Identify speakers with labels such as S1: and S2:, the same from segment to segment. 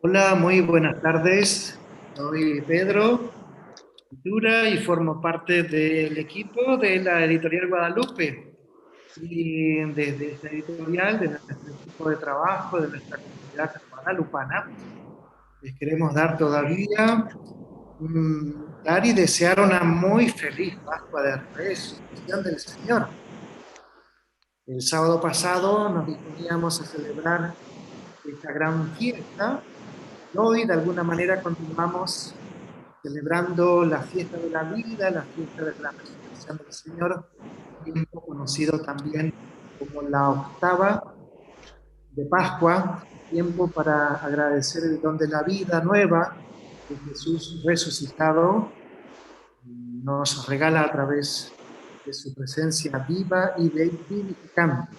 S1: Hola, muy buenas tardes. Soy Pedro Dura y formo parte del equipo de la Editorial Guadalupe. Y desde esta editorial, de nuestro equipo de trabajo, de nuestra comunidad guadalupana, les queremos dar todavía, dar y desear una muy feliz Pascua de Resurrección del Señor. El sábado pasado nos disponíamos a celebrar esta gran fiesta y hoy de alguna manera continuamos celebrando la fiesta de la vida, la fiesta de la resurrección del Señor, tiempo conocido también como la octava de Pascua, tiempo para agradecer el don de la vida nueva que Jesús resucitado nos regala a través de su presencia viva y vivificante.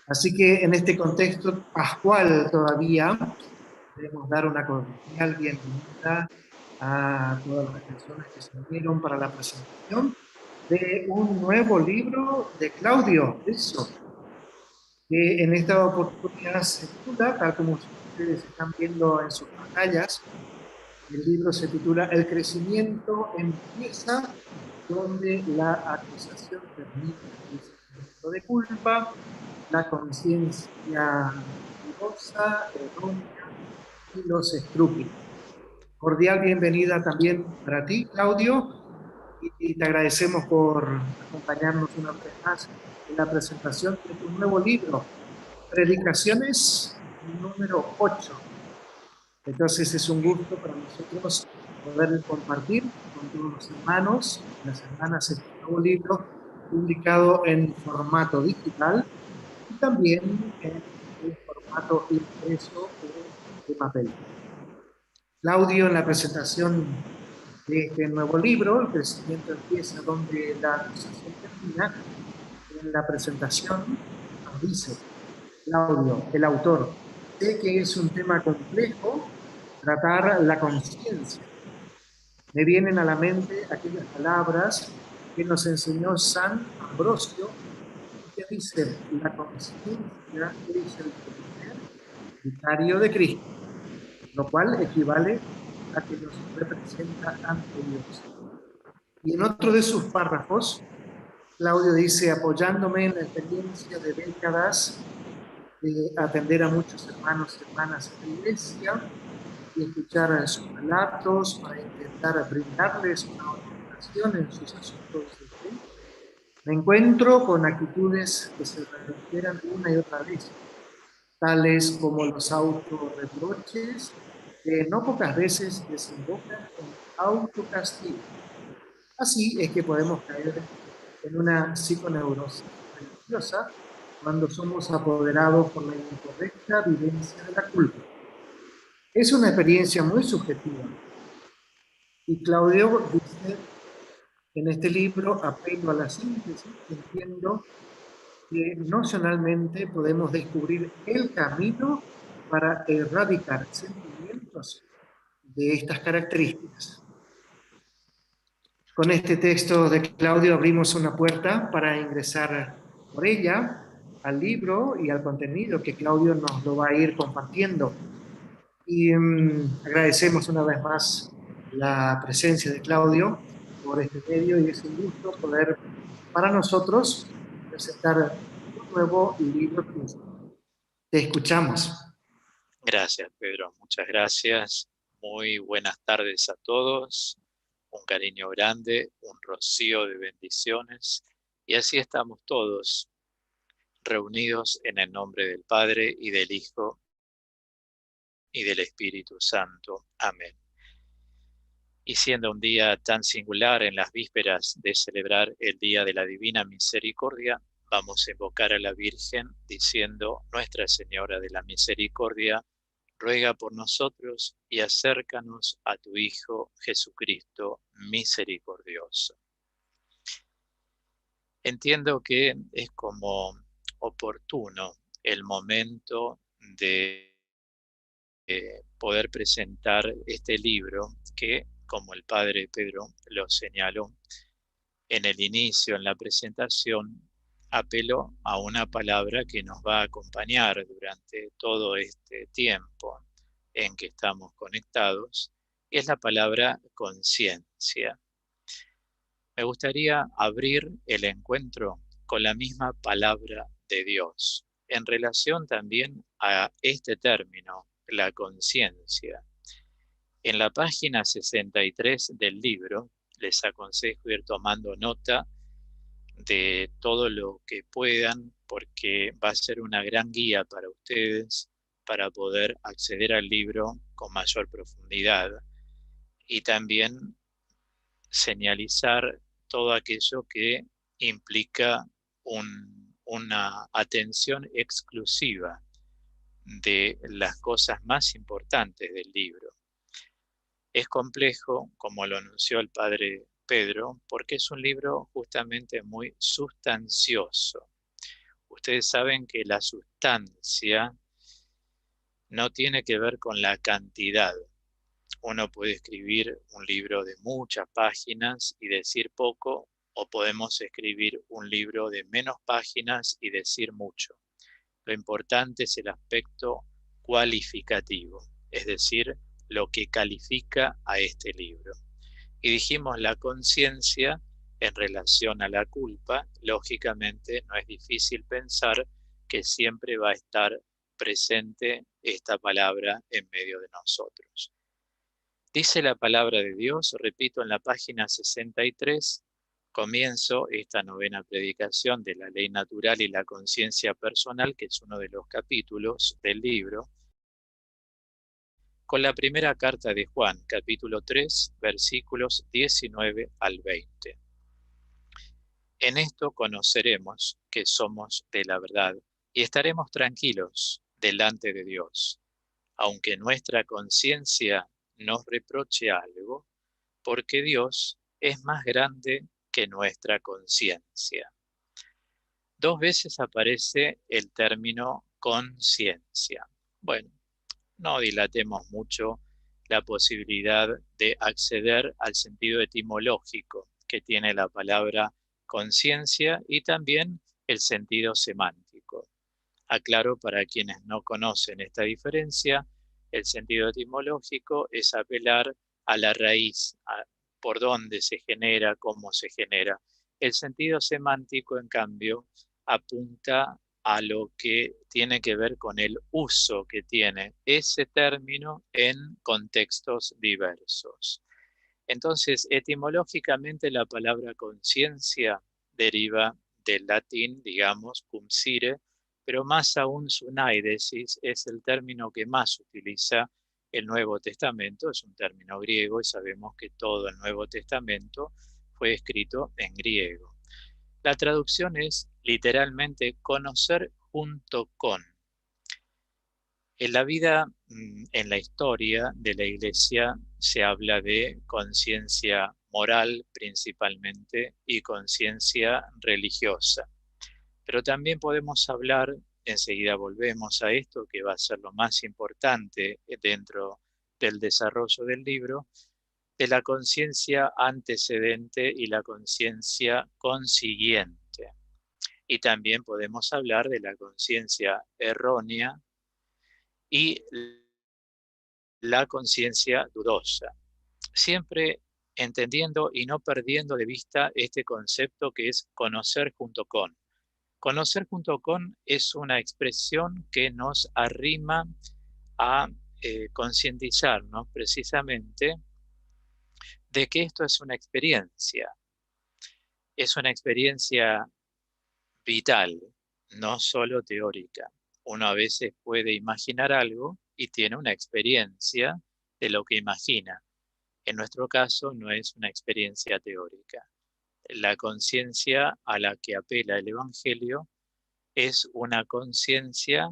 S1: Así que en este contexto pascual todavía queremos dar una cordial bienvenida a todas las personas que se unieron para la presentación de un nuevo libro de Claudio Rizzo, que en esta oportunidad se titula, tal como ustedes están viendo en sus pantallas, el libro se titula El crecimiento empieza donde la acusación termina, el sentimiento de culpa, la conciencia dudosa, errónea y los escrúpulos. Cordial bienvenida también para ti, Claudio, y te agradecemos por acompañarnos una vez más en la presentación de tu nuevo libro, Predicaciones número 8. Entonces es un gusto para nosotros poder compartir con todos los hermanos, las hermanas, este nuevo libro publicado en formato digital y también en el formato impreso o de papel. Claudio, en la presentación de este nuevo libro, El crecimiento empieza donde la acusación termina, en la presentación nos dice, Claudio, el autor, sé que es un tema complejo tratar la conciencia. Me vienen a la mente aquellas palabras que nos enseñó San Ambrosio, que dice, la conciencia es el primer vicario de Cristo, lo cual equivale a que nos representa ante Dios. Y en otro de sus párrafos, Claudio dice, apoyándome en la experiencia de décadas de atender a muchos hermanos y hermanas en la iglesia y escuchar sus relatos para intentar brindarles una orientación en sus asuntos de fe, me encuentro con actitudes que se reiteran una y otra vez, tales como los autorreproches que no pocas veces desembocan en autocastigo. Así es que podemos caer en una psiconeurosis religiosa cuando somos apoderados por la incorrecta vivencia de la culpa. Es una experiencia muy subjetiva y Claudio dice en este libro, apelo a la síntesis, entiendo que nocionalmente podemos descubrir el camino para erradicar sentimientos de estas características. Con este texto de Claudio abrimos una puerta para ingresar por ella al libro y al contenido que Claudio nos lo va a ir compartiendo. Y agradecemos una vez más la presencia de Claudio por este medio y es un gusto poder para nosotros presentar un nuevo libro tuyo. Te escuchamos.
S2: Gracias, Pedro. Muchas gracias. Muy buenas tardes a todos. Un cariño grande, un rocío de bendiciones. Y así estamos todos reunidos en el nombre del Padre y del Hijo y del Espíritu Santo. Amén. Y siendo un día tan singular en las vísperas de celebrar el Día de la Divina Misericordia, vamos a invocar a la Virgen diciendo: Nuestra Señora de la Misericordia, ruega por nosotros y acércanos a tu Hijo Jesucristo misericordioso. Entiendo que es como oportuno el momento de poder presentar este libro que, como el padre Pedro lo señaló en el inicio, en la presentación, apeló a una palabra que nos va a acompañar durante todo este tiempo, en que estamos conectados, y es la palabra conciencia. Me gustaría abrir el encuentro con la misma palabra de Dios, en relación también a este término, la conciencia. En la página 63 del libro, les aconsejo ir tomando nota de todo lo que puedan, porque va a ser una gran guía para ustedes para poder acceder al libro con mayor profundidad y también señalizar todo aquello que implica una atención exclusiva de las cosas más importantes del libro. Es complejo, como lo anunció el padre Pedro, porque es un libro justamente muy sustancioso. Ustedes saben que la sustancia no tiene que ver con la cantidad. Uno puede escribir un libro de muchas páginas y decir poco, o podemos escribir un libro de menos páginas y decir mucho. Lo importante es el aspecto cualificativo, es decir, lo que califica a este libro. Y dijimos la conciencia en relación a la culpa, lógicamente no es difícil pensar que siempre va a estar presente esta palabra en medio de nosotros. Dice la palabra de Dios, repito, en la página 63, comienzo esta novena predicación de la ley natural y la conciencia personal, que es uno de los capítulos del libro, con la primera carta de Juan, capítulo 3, versículos 19 al 20. En esto conoceremos que somos de la verdad y estaremos tranquilos delante de Dios, aunque nuestra conciencia nos reproche algo, porque Dios es más grande que nuestra conciencia. 2 veces aparece el término conciencia. Bueno, no dilatemos mucho la posibilidad de acceder al sentido etimológico que tiene la palabra conciencia y también el sentido semántico. Aclaro para quienes no conocen esta diferencia, el sentido etimológico es apelar a la raíz, por dónde se genera, cómo se genera. El sentido semántico, en cambio, apunta a lo que tiene que ver con el uso que tiene ese término en contextos diversos. Entonces, etimológicamente la palabra conciencia deriva del latín, digamos, cum sire, pero más aún sunaidesis es el término que más utiliza el Nuevo Testamento, es un término griego y sabemos que todo el Nuevo Testamento fue escrito en griego. La traducción es literalmente conocer junto con. En la vida, en la historia de la Iglesia, se habla de conciencia moral principalmente y conciencia religiosa. Pero también podemos hablar, enseguida volvemos a esto, que va a ser lo más importante dentro del desarrollo del libro, de la conciencia antecedente y la conciencia consiguiente. Y también podemos hablar de la conciencia errónea y la conciencia dudosa, siempre entendiendo y no perdiendo de vista este concepto que es conocer junto con. Conocer junto con es una expresión que nos arrima a concientizarnos precisamente de que esto es una experiencia vital, no solo teórica. Uno a veces puede imaginar algo y tiene una experiencia de lo que imagina. En nuestro caso no es una experiencia teórica. La conciencia a la que apela el Evangelio es una conciencia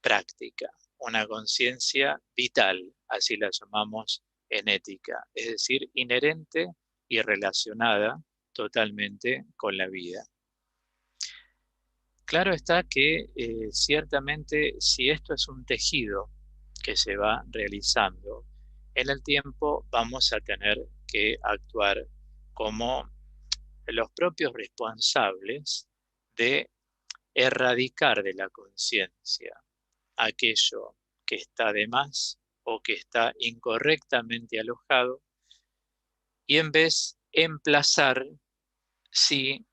S2: práctica, una conciencia vital, así la llamamos en ética, es decir, inherente y relacionada totalmente con la vida. Claro está que ciertamente si esto es un tejido que se va realizando, en el tiempo vamos a tener que actuar como los propios responsables de erradicar de la conciencia aquello que está de más o que está incorrectamente alojado, y en vez emplazar, sí,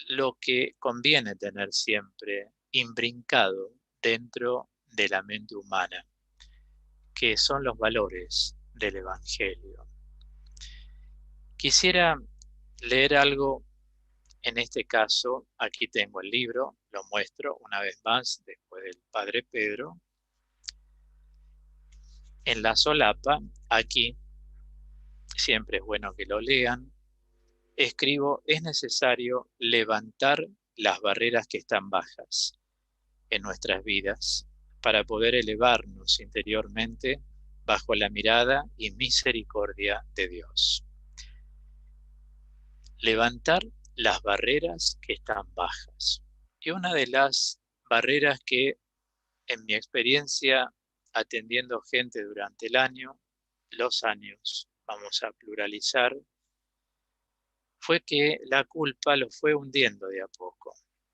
S2: lo que conviene tener siempre imbrincado dentro de la mente humana, que son los valores del Evangelio. Quisiera leer algo, en este caso, aquí tengo el libro, lo muestro una vez más, después del Padre Pedro. En la solapa, aquí, siempre es bueno que lo lean, escribo: es necesario levantar las barreras que están bajas en nuestras vidas para poder elevarnos interiormente bajo la mirada y misericordia de Dios. Levantar las barreras que están bajas. Y una de las barreras que, en mi experiencia atendiendo gente durante el año, los años, vamos a pluralizar, fue que la culpa lo fue hundiendo de a poco,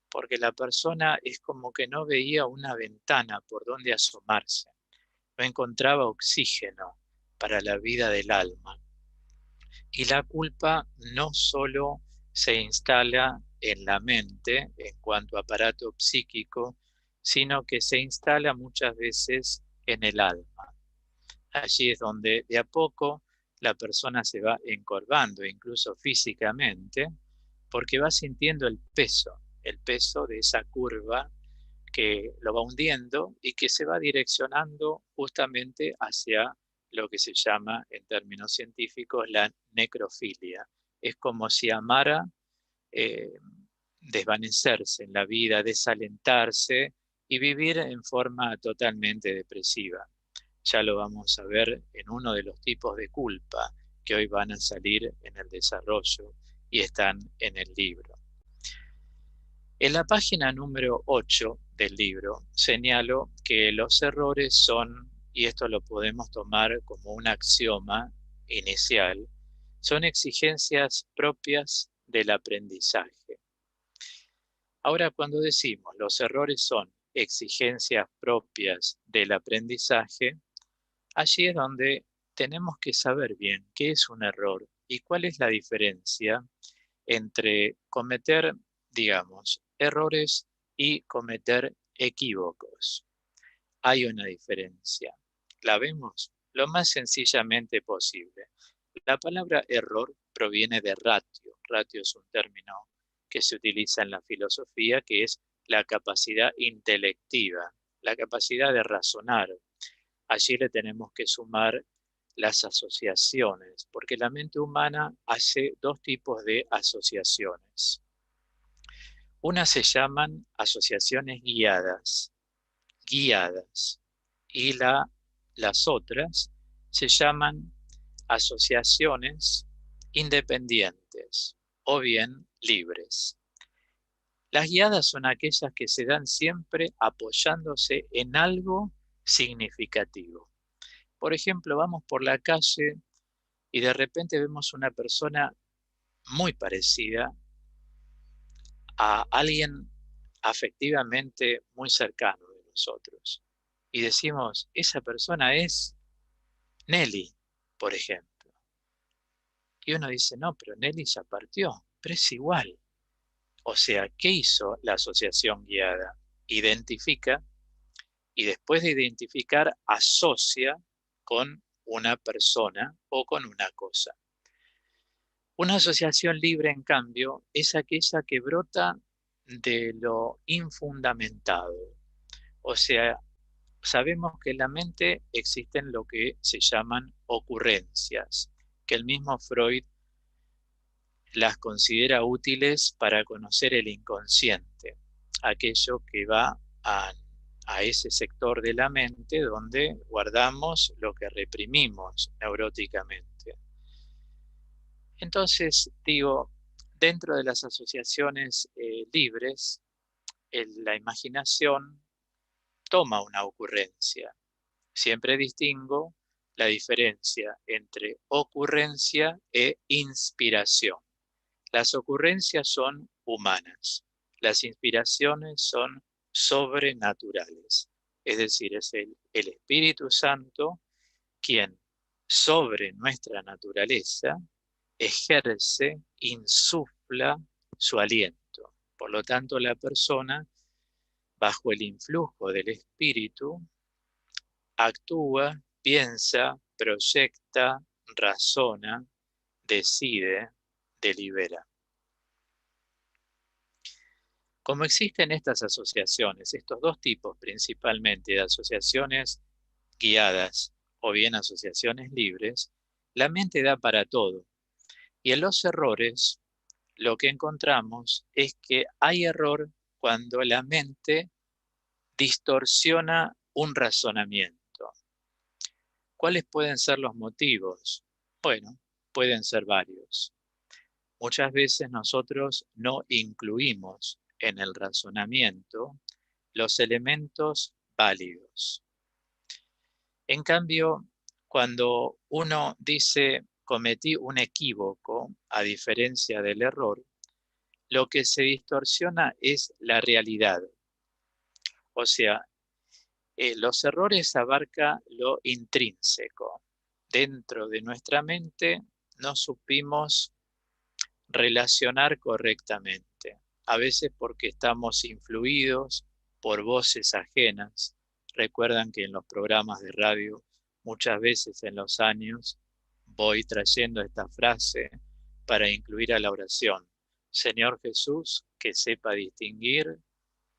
S2: porque la persona es como que no veía una ventana por donde asomarse, no encontraba oxígeno para la vida del alma. Y la culpa no solo se instala en la mente en cuanto a aparato psíquico, sino que se instala muchas veces en el alma. Allí es donde de a poco la persona se va encorvando, incluso físicamente, porque va sintiendo el peso de esa curva que lo va hundiendo y que se va direccionando justamente hacia lo que se llama en términos científicos la necrofilia. Es como si amara eh, desvanecerse en la vida, desalentarse y vivir en forma totalmente depresiva. Ya lo vamos a ver en uno de los tipos de culpa que hoy van a salir en el desarrollo y están en el libro. En la página número 8 del libro señalo que los errores son, y esto lo podemos tomar como un axioma inicial, son exigencias propias del aprendizaje. Ahora, cuando decimos los errores son exigencias propias del aprendizaje, allí es donde tenemos que saber bien qué es un error y cuál es la diferencia entre cometer, digamos, errores y cometer equívocos. Hay una diferencia. ¿La vemos? Lo más sencillamente posible. La palabra error proviene de ratio. Ratio es un término que se utiliza en la filosofía, que es la capacidad intelectiva, la capacidad de razonar. Allí le tenemos que sumar las asociaciones, porque la mente humana hace dos tipos de asociaciones. Unas se llaman asociaciones guiadas, y las otras se llaman asociaciones independientes o bien libres. Las guiadas son aquellas que se dan siempre apoyándose en algo significativo. Por ejemplo, vamos por la calle y de repente vemos una persona muy parecida a alguien afectivamente muy cercano de nosotros. Y decimos, esa persona es Nelly, por ejemplo. Y uno dice, no, pero Nelly ya partió, pero es igual. O sea, ¿qué hizo la asociación guiada? Identifica, y después de identificar asocia con una persona o con una cosa. Una asociación libre, en cambio, es aquella que brota de lo infundamentado. O sea, sabemos que en la mente existen lo que se llaman ocurrencias, que el mismo Freud las considera útiles para conocer el inconsciente, aquello que va a ese sector de la mente donde guardamos lo que reprimimos neuróticamente. Entonces, digo, dentro de las asociaciones libres, la imaginación toma una ocurrencia. Siempre distingo la diferencia entre ocurrencia e inspiración. Las ocurrencias son humanas, las inspiraciones son sobrenaturales. Es decir, es el Espíritu Santo quien sobre nuestra naturaleza ejerce, insufla su aliento. Por lo tanto, la persona, bajo el influjo del espíritu, actúa, piensa, proyecta, razona, decide, delibera. Como existen estas asociaciones, estos dos tipos principalmente de asociaciones guiadas o bien asociaciones libres, la mente da para todo. Y en los errores, lo que encontramos es que hay error cuando la mente distorsiona un razonamiento. ¿Cuáles pueden ser los motivos? Bueno, pueden ser varios. Muchas veces nosotros no incluimos en el razonamiento los elementos válidos. En cambio, cuando uno dice cometí un equívoco, a diferencia del error, lo que se distorsiona es la realidad. O sea, los errores abarcan lo intrínseco. Dentro de nuestra mente no supimos relacionar correctamente. A veces porque estamos influidos por voces ajenas. Recuerdan que en los programas de radio, muchas veces en los años, voy trayendo esta frase para incluir a la oración. Señor Jesús, que sepa distinguir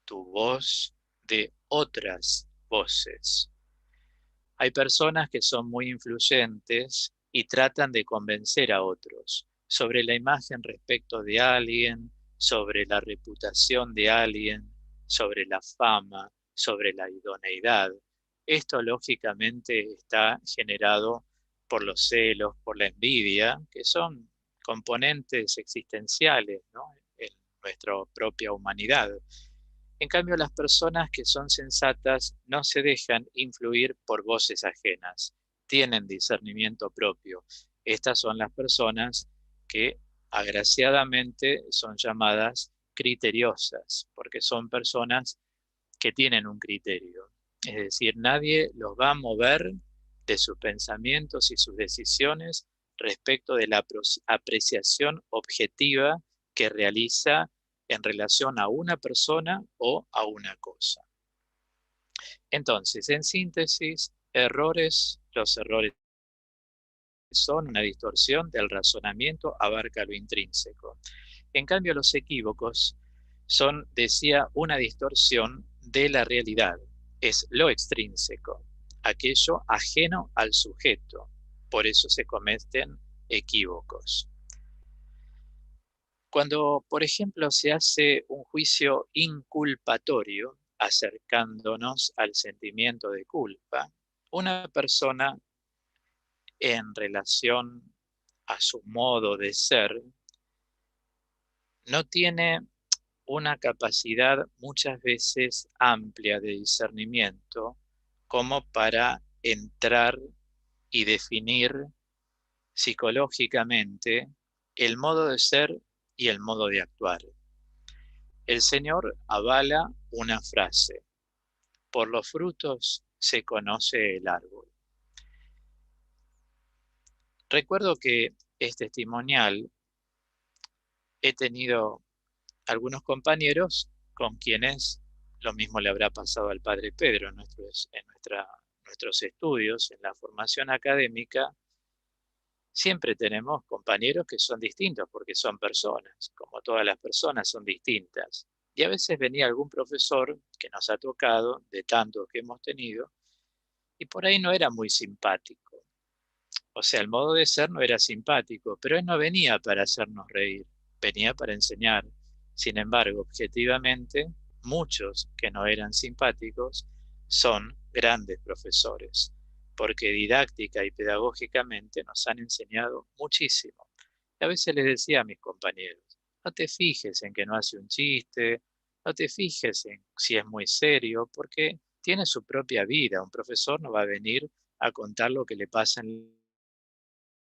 S2: tu voz de otras voces. Hay personas que son muy influyentes y tratan de convencer a otros sobre la imagen respecto de alguien, sobre la reputación de alguien, sobre la fama, sobre la idoneidad. Esto lógicamente está generado por los celos, por la envidia, que son componentes existenciales, ¿no?, en nuestra propia humanidad. En cambio, las personas que son sensatas no se dejan influir por voces ajenas, tienen discernimiento propio. Estas son las personas que agraciadamente son llamadas criteriosas, porque son personas que tienen un criterio. Es decir, nadie los va a mover de sus pensamientos y sus decisiones respecto de la apreciación objetiva que realiza en relación a una persona o a una cosa. Entonces, en síntesis, los errores son una distorsión del razonamiento, abarca lo intrínseco. En cambio, los equívocos son, decía, una distorsión de la realidad, es lo extrínseco, aquello ajeno al sujeto, por eso se cometen equívocos. Cuando, por ejemplo, se hace un juicio inculpatorio, acercándonos al sentimiento de culpa, una persona en relación a su modo de ser no tiene una capacidad muchas veces amplia de discernimiento como para entrar y definir psicológicamente el modo de ser y el modo de actuar. El Señor avala una frase: por los frutos se conoce el árbol. Recuerdo que es testimonial, he tenido algunos compañeros con quienes lo mismo le habrá pasado al padre Pedro en nuestros estudios, en la formación académica. Siempre tenemos compañeros que son distintos porque son personas, como todas las personas son distintas. Y a veces venía algún profesor que nos ha tocado, de tantos que hemos tenido, y por ahí no era muy simpático. O sea, el modo de ser no era simpático, pero él no venía para hacernos reír, venía para enseñar. Sin embargo, objetivamente, muchos que no eran simpáticos son grandes profesores, porque didáctica y pedagógicamente nos han enseñado muchísimo. Y a veces les decía a mis compañeros, no te fijes en que no hace un chiste, no te fijes en si es muy serio, porque tiene su propia vida. Un profesor no va a venir a contar lo que le pasa en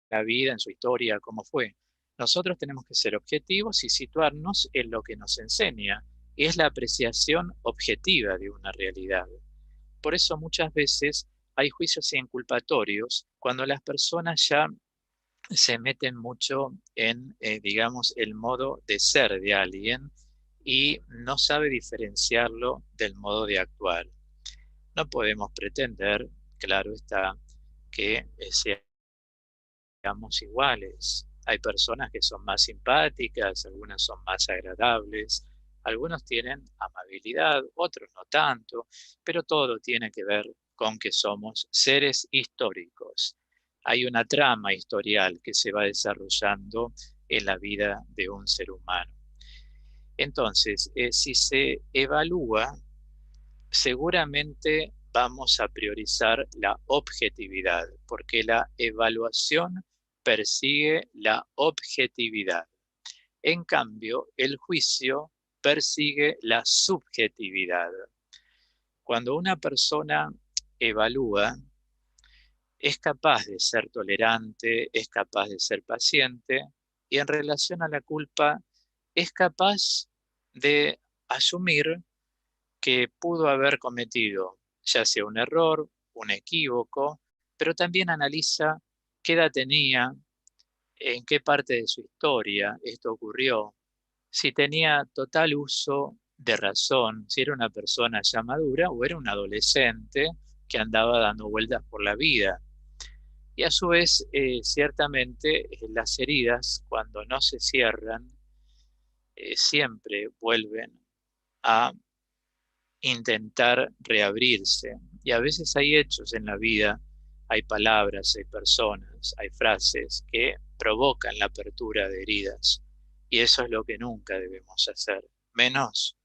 S2: la vida, en su historia, cómo fue. Nosotros tenemos que ser objetivos y situarnos en lo que nos enseña, y es la apreciación objetiva de una realidad. Por eso muchas veces hay juicios inculpatorios cuando las personas ya se meten mucho en, digamos, el modo de ser de alguien y no sabe diferenciarlo del modo de actuar. No podemos pretender, claro está, que seamos iguales. Hay personas que son más simpáticas, algunas son más agradables, algunos tienen amabilidad, otros no tanto, pero todo tiene que ver con que somos seres históricos. Hay una trama historial que se va desarrollando en la vida de un ser humano. Entonces, si se evalúa, seguramente vamos a priorizar la objetividad, porque la evaluación persigue la objetividad. En cambio, el juicio persigue la subjetividad. Cuando una persona evalúa, es capaz de ser tolerante, es capaz de ser paciente, y en relación a la culpa, es capaz de asumir que pudo haber cometido, ya sea un error, un equívoco, pero también analiza qué edad tenía, en qué parte de su historia esto ocurrió, si tenía total uso de razón, si era una persona ya madura o era un adolescente que andaba dando vueltas por la vida. Y a su vez, ciertamente, las heridas, cuando no se cierran, siempre vuelven a intentar reabrirse. Y a veces hay hechos en la vida, hay palabras, hay personas, hay frases que provocan la apertura de heridas. Y eso es lo que nunca debemos hacer, menos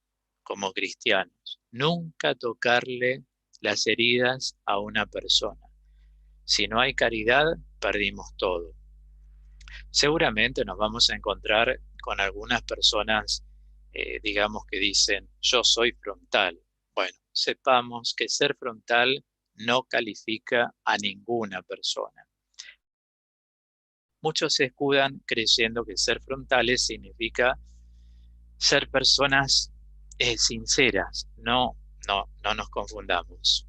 S2: como cristianos. Nunca tocarle las heridas a una persona. Si no hay caridad, perdimos todo. Seguramente nos vamos a encontrar con algunas personas, digamos, que dicen, yo soy frontal. Bueno, sepamos que ser frontal no califica a ninguna persona. Muchos se escudan creyendo que ser frontales significa ser personas sinceras. No nos confundamos.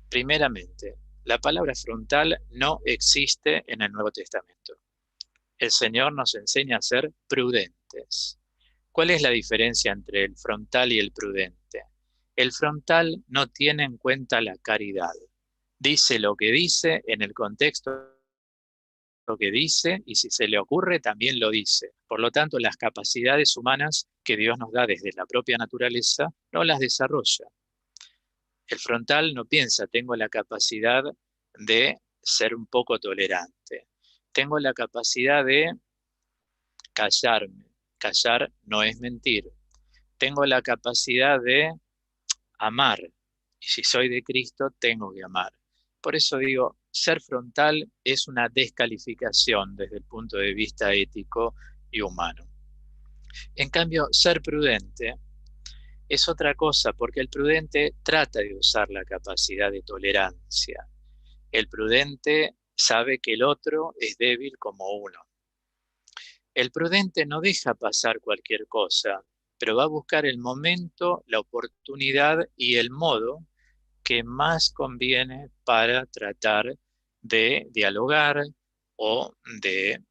S2: Primeramente, la palabra frontal no existe en el Nuevo Testamento. El Señor nos enseña a ser prudentes. ¿Cuál es la diferencia entre el frontal y el prudente? El frontal no tiene en cuenta la caridad. Dice lo que dice en el contexto lo que dice y si se le ocurre también lo dice. Por lo tanto, las capacidades humanas que Dios nos da desde la propia naturaleza no las desarrolla. El frontal no piensa, tengo la capacidad de ser un poco tolerante. Tengo la capacidad de callarme. Callar no es mentir. Tengo la capacidad de amar. Y si soy de Cristo, tengo que amar. Por eso digo, ser frontal es una descalificación desde el punto de vista ético y humano. En cambio, ser prudente es otra cosa, porque el prudente trata de usar la capacidad de tolerancia. El prudente sabe que el otro es débil como uno. El prudente no deja pasar cualquier cosa, pero va a buscar el momento, la oportunidad y el modo que más conviene para tratar de dialogar o de,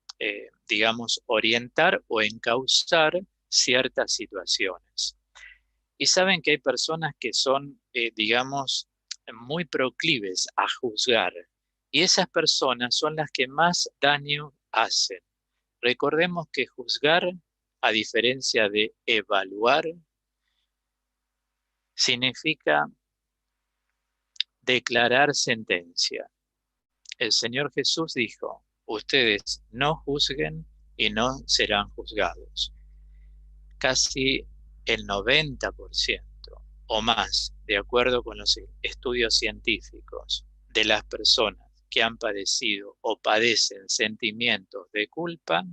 S2: digamos, orientar o encauzar ciertas situaciones. Y saben que hay personas que son, digamos, muy proclives a juzgar. Y esas personas son las que más daño hacen. Recordemos que juzgar, a diferencia de evaluar, significa declarar sentencia. El Señor Jesús dijo, ustedes no juzguen y no serán juzgados. Casi el 90% o más, de acuerdo con los estudios científicos, de las personas que han padecido o padecen sentimientos de culpa,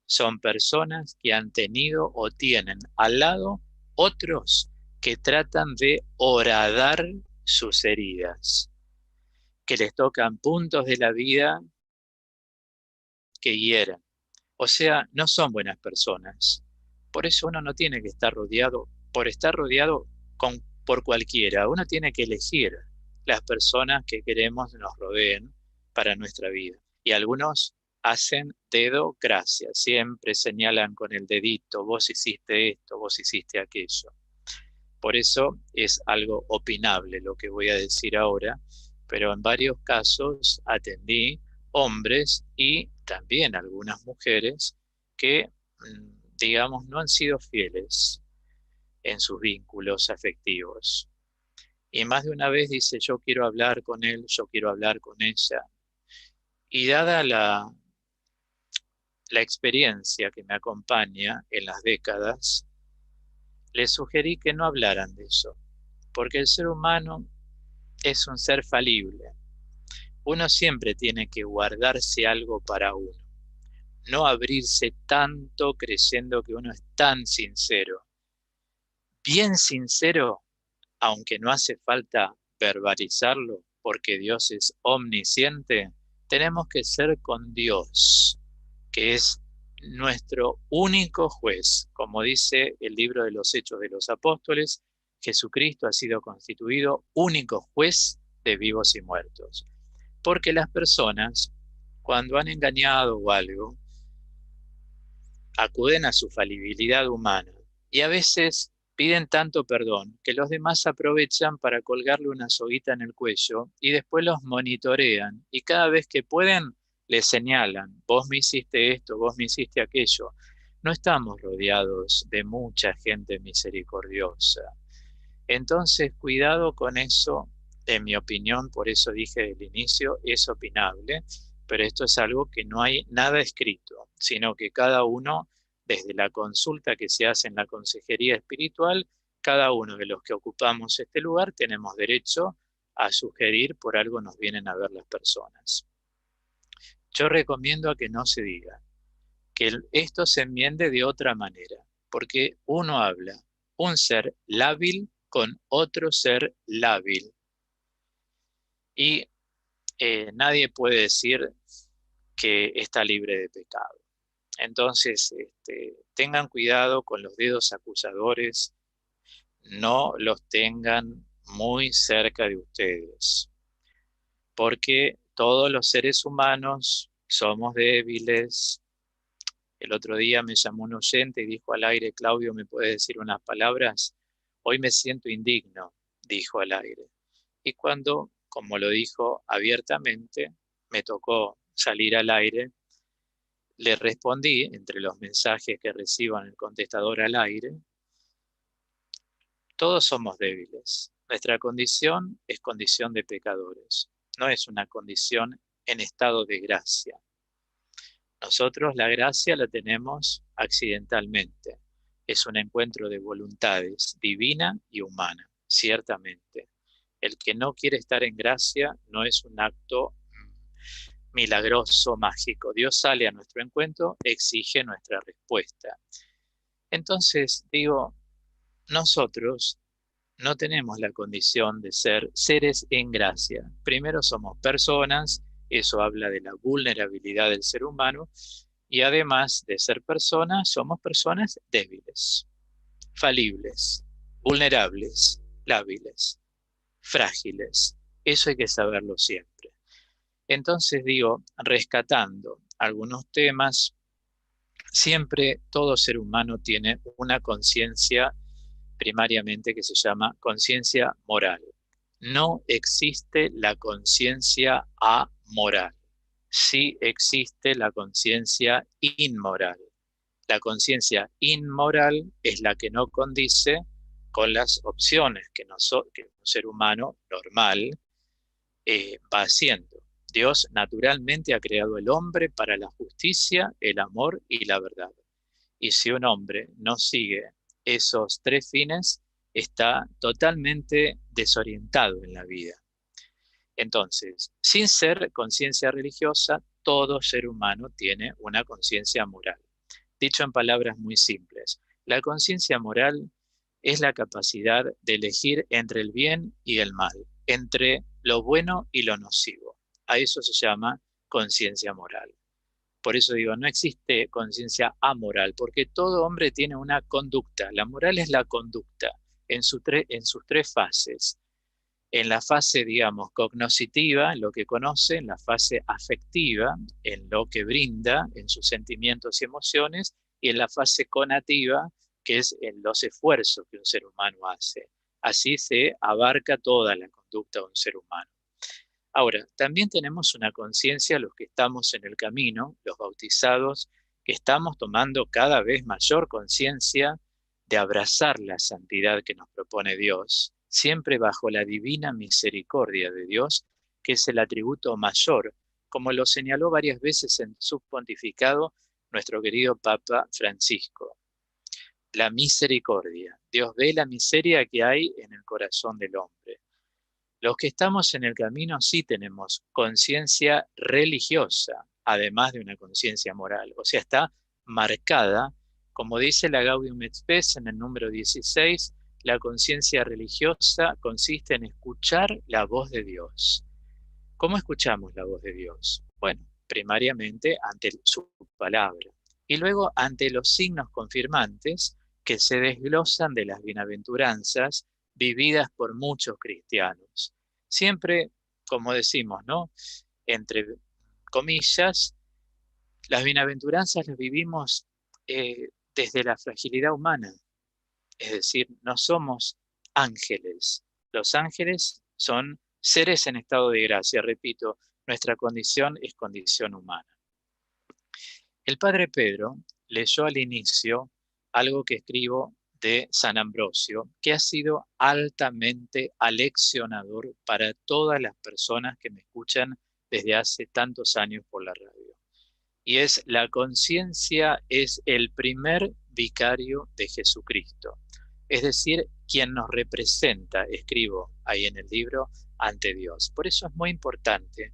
S2: son personas que han tenido o tienen al lado otros que tratan de horadar sus heridas, que les tocan puntos de la vida que hieren. O sea, no son buenas personas. Por eso uno no tiene que estar rodeado, por estar rodeado por cualquiera. Uno tiene que elegir las personas que queremos nos rodeen para nuestra vida. Y algunos hacen dedocracia, siempre señalan con el dedito, vos hiciste esto, vos hiciste aquello. Por eso es algo opinable lo que voy a decir ahora, pero en varios casos atendí hombres y también algunas mujeres que, digamos, no han sido fieles en sus vínculos afectivos. Y más de una vez dice, yo quiero hablar con él, yo quiero hablar con ella. Y dada la experiencia que me acompaña en las décadas, les sugerí que no hablaran de eso, porque el ser humano es un ser falible. Uno siempre tiene que guardarse algo para uno, no abrirse tanto creyendo que uno es tan sincero. Bien sincero, aunque no hace falta verbalizarlo, porque Dios es omnisciente, tenemos que ser con Dios, que es nuestro único juez. Como dice el libro de los Hechos de los Apóstoles, Jesucristo ha sido constituido único juez de vivos y muertos. Porque las personas, cuando han engañado o algo, acuden a su falibilidad humana y a veces piden tanto perdón que los demás aprovechan para colgarle una soguita en el cuello y después los monitorean y cada vez que pueden les señalan, vos me hiciste esto, vos me hiciste aquello. No estamos rodeados de mucha gente misericordiosa. Entonces, cuidado con eso, en mi opinión, por eso dije del inicio, es opinable, pero esto es algo que no hay nada escrito, sino que cada uno, desde la consulta que se hace en la consejería espiritual, cada uno de los que ocupamos este lugar tenemos derecho a sugerir, por algo nos vienen a ver las personas. Yo recomiendo a que no se diga, que esto se enmiende de otra manera, porque uno habla, un ser lábil con otro ser lábil. Y nadie puede decir que está libre de pecado. Entonces, tengan cuidado con los dedos acusadores, no los tengan muy cerca de ustedes, porque todos los seres humanos somos débiles. El otro día me llamó un oyente y dijo al aire, Claudio, ¿me puedes decir unas palabras? Hoy me siento indigno, dijo al aire. Y cuando, como lo dijo abiertamente, me tocó salir al aire, le respondí, entre los mensajes que recibo en el contestador al aire, todos somos débiles. Nuestra condición es condición de pecadores, no es una condición en estado de gracia. Nosotros la gracia la tenemos accidentalmente. Es un encuentro de voluntades, divina y humana, ciertamente. El que no quiere estar en gracia no es un acto milagroso, mágico. Dios sale a nuestro encuentro, exige nuestra respuesta. Entonces, digo, nosotros no tenemos la condición de ser seres en gracia. Primero somos personas, eso habla de la vulnerabilidad del ser humano, y además de ser personas, somos personas débiles, falibles, vulnerables, lábiles, frágiles. Eso hay que saberlo siempre. Entonces digo, rescatando algunos temas, siempre todo ser humano tiene una conciencia primariamente que se llama conciencia moral. No existe la conciencia amoral. Sí existe la conciencia inmoral. La conciencia inmoral es la que no condice con las opciones que un ser humano normal va haciendo. Dios naturalmente ha creado el hombre para la justicia, el amor y la verdad. Y si un hombre no sigue esos tres fines, está totalmente desorientado en la vida. Entonces, sin ser conciencia religiosa, todo ser humano tiene una conciencia moral. Dicho en palabras muy simples, la conciencia moral es la capacidad de elegir entre el bien y el mal, entre lo bueno y lo nocivo. A eso se llama conciencia moral. Por eso digo, no existe conciencia amoral, porque todo hombre tiene una conducta. La moral es la conducta en sus tres fases. en la fase, digamos, cognoscitiva, en lo que conoce, en la fase afectiva, en lo que brinda, en sus sentimientos y emociones, y en la fase conativa, que es en los esfuerzos que un ser humano hace. Así se abarca toda la conducta de un ser humano. Ahora, también tenemos una conciencia, los que estamos en el camino, los bautizados, que estamos tomando cada vez mayor conciencia de abrazar la santidad que nos propone Dios, siempre bajo la divina misericordia de Dios, que es el atributo mayor, como lo señaló varias veces en su pontificado nuestro querido Papa Francisco. La misericordia. Dios ve la miseria que hay en el corazón del hombre. Los que estamos en el camino sí tenemos conciencia religiosa, además de una conciencia moral. O sea, está marcada, como dice la Gaudium et Spes en el número 16, la conciencia religiosa consiste en escuchar la voz de Dios. ¿Cómo escuchamos la voz de Dios? Bueno, primariamente ante su palabra y luego ante los signos confirmantes que se desglosan de las bienaventuranzas vividas por muchos cristianos. Siempre, como decimos, ¿no? Entre comillas, las bienaventuranzas las vivimos desde la fragilidad humana. Es decir, no somos ángeles. Los ángeles son seres en estado de gracia. Repito, nuestra condición es condición humana. El padre Pedro leyó al inicio algo que escribo de San Ambrosio, que ha sido altamente aleccionador para todas las personas que me escuchan desde hace tantos años por la radio. Y es: la conciencia es el primer vicario de Jesucristo. Es decir, quien nos representa, escribo ahí en el libro, ante Dios. Por eso es muy importante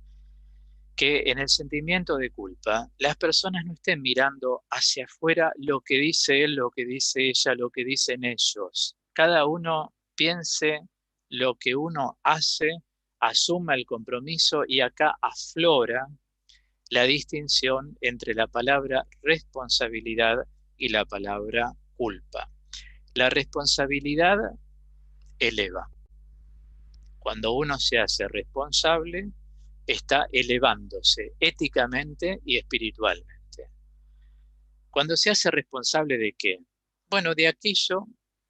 S2: que en el sentimiento de culpa las personas no estén mirando hacia afuera lo que dice él, lo que dice ella, lo que dicen ellos. Cada uno piense lo que uno hace, asuma el compromiso, y acá aflora la distinción entre la palabra responsabilidad y la palabra culpa. La responsabilidad eleva. Cuando uno se hace responsable, está elevándose éticamente y espiritualmente. Cuando se hace responsable ¿de qué? Bueno, de aquello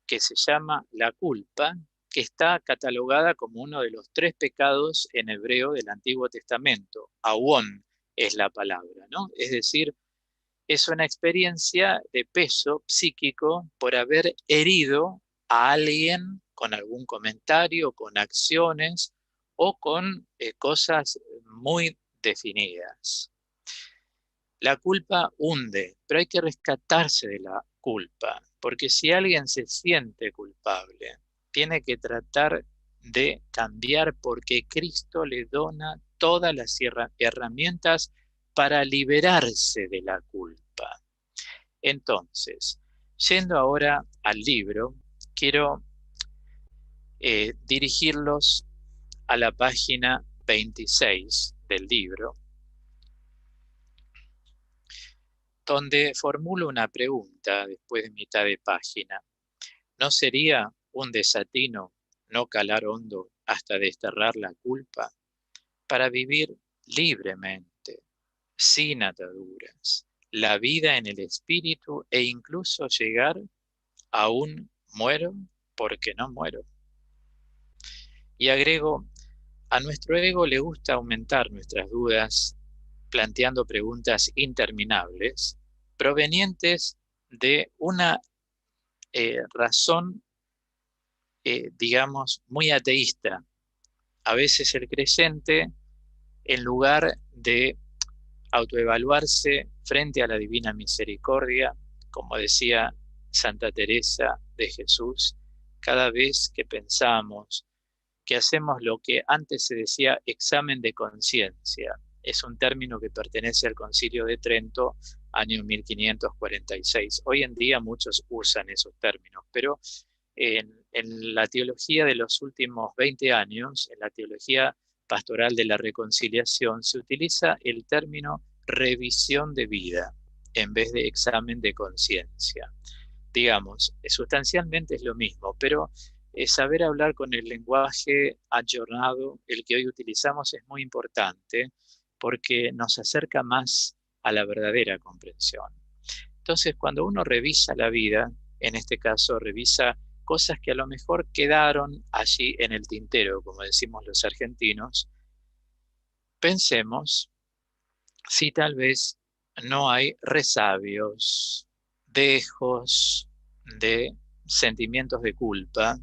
S2: que se llama la culpa, que está catalogada como uno de los 3 pecados en hebreo del Antiguo Testamento. Awón es la palabra, ¿no? Es decir, es una experiencia de peso psíquico por haber herido a alguien con algún comentario, con acciones o con cosas muy definidas. La culpa hunde, pero hay que rescatarse de la culpa, porque si alguien se siente culpable, tiene que tratar de cambiar, porque Cristo le dona todas las herramientas para liberarse de la culpa. Entonces, yendo ahora al libro, quiero dirigirlos a la página 26 del libro, donde formulo una pregunta después de mitad de página. ¿No sería un desatino no calar hondo hasta desterrar la culpa para vivir libremente, sin ataduras, la vida en el espíritu e incluso llegar a un muero porque no muero? Y agrego, a nuestro ego le gusta aumentar nuestras dudas planteando preguntas interminables provenientes de una razón, digamos, muy ateísta. A veces el creyente, en lugar de autoevaluarse frente a la divina misericordia, como decía Santa Teresa de Jesús, cada vez que pensamos que hacemos lo que antes se decía examen de conciencia, es un término que pertenece al Concilio de Trento, año 1546. Hoy en día muchos usan esos términos, pero en la teología de los últimos 20 años, en la teología pastoral de la reconciliación, se utiliza el término revisión de vida en vez de examen de conciencia. Digamos, sustancialmente es lo mismo, pero saber hablar con el lenguaje ayornado, el que hoy utilizamos, es muy importante porque nos acerca más a la verdadera comprensión. Entonces, cuando uno revisa la vida, en este caso revisa cosas que a lo mejor quedaron allí en el tintero, como decimos los argentinos, pensemos si tal vez no hay resabios, dejos de sentimientos de culpa,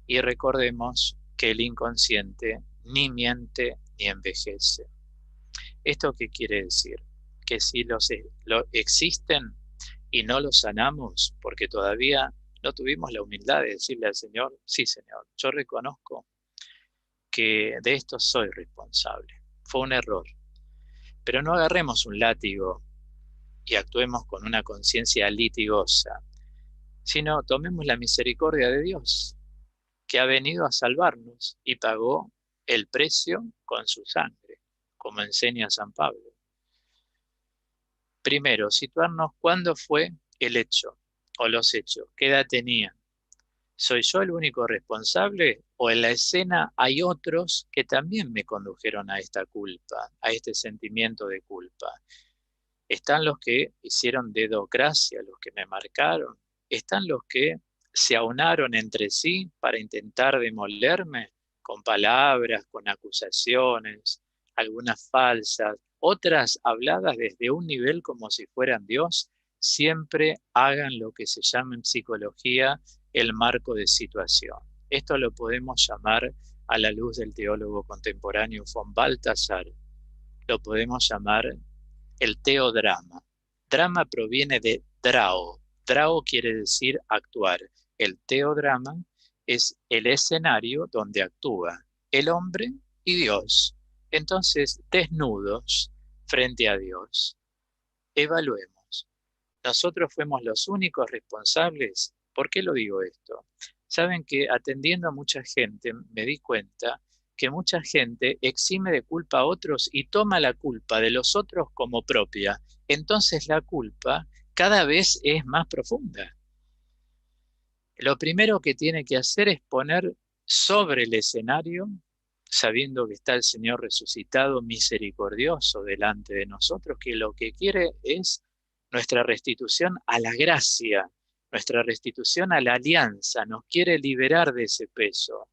S2: y recordemos que el inconsciente ni miente ni envejece. ¿Esto qué quiere decir? Que si existen y no los sanamos, porque todavía no tuvimos la humildad de decirle al Señor, sí Señor, yo reconozco que de esto soy responsable, fue un error, pero no agarremos un látigo y actuemos con una conciencia litigosa, sino tomemos la misericordia de Dios, que ha venido a salvarnos y pagó el precio con su sangre, como enseña San Pablo. Primero, situarnos cuándo fue el hecho o los hechos, qué edad tenía. ¿Soy yo el único responsable o en la escena hay otros que también me condujeron a esta culpa, a este sentimiento de culpa? Están los que hicieron dedocracia, los que me marcaron. Están los que se aunaron entre sí para intentar demolerme con palabras, con acusaciones, algunas falsas, otras habladas desde un nivel como si fueran Dios. Siempre hagan lo que se llama en psicología el marco de situación. Esto lo podemos llamar, a la luz del teólogo contemporáneo von Balthasar, lo podemos llamar el teodrama. Drama proviene de drao. Drao quiere decir actuar. El teodrama es el escenario donde actúa el hombre y Dios. Entonces, desnudos frente a Dios, evaluemos. ¿Nosotros fuimos los únicos responsables? ¿Por qué lo digo esto? Saben que atendiendo a mucha gente me di cuenta que mucha gente exime de culpa a otros y toma la culpa de los otros como propia. Entonces la culpa cada vez es más profunda. Lo primero que tiene que hacer es poner sobre el escenario, sabiendo que está el Señor resucitado, misericordioso delante de nosotros, que lo que quiere es nuestra restitución a la gracia, nuestra restitución a la alianza, nos quiere liberar de ese peso.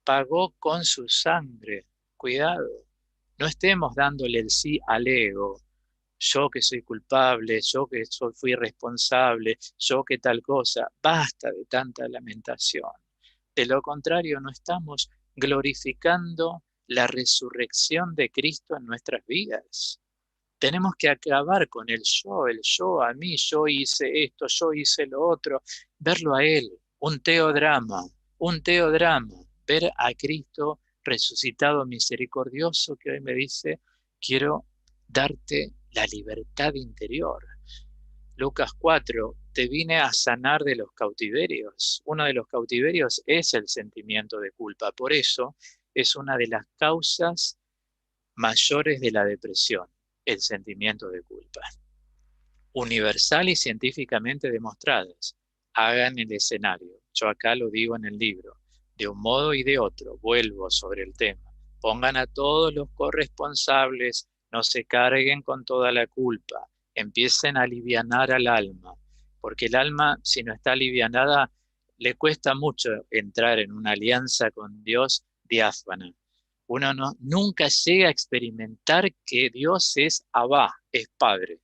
S2: Pagó con su sangre. Cuidado, no estemos dándole el sí al ego. Yo que soy culpable, yo que fui responsable, yo que tal cosa. Basta de tanta lamentación. De lo contrario, no estamos glorificando la resurrección de Cristo en nuestras vidas. Tenemos que acabar con el yo a mí, yo hice esto, yo hice lo otro, verlo a Él, un teodrama, ver a Cristo resucitado misericordioso que hoy me dice, quiero darte la libertad interior. Lucas 4, te vine a sanar de los cautiverios. Uno de los cautiverios es el sentimiento de culpa, por eso es una de las causas mayores de la depresión, el sentimiento de culpa. Universal y científicamente demostradas. Hagan el escenario. Yo acá lo digo en el libro. De un modo y de otro, vuelvo sobre el tema. Pongan a todos los corresponsables, no se carguen con toda la culpa. Empiecen a alivianar al alma, porque el alma, si no está alivianada, le cuesta mucho entrar en una alianza con Dios diáfana. Uno nunca llega a experimentar que Dios es Abba, es Padre,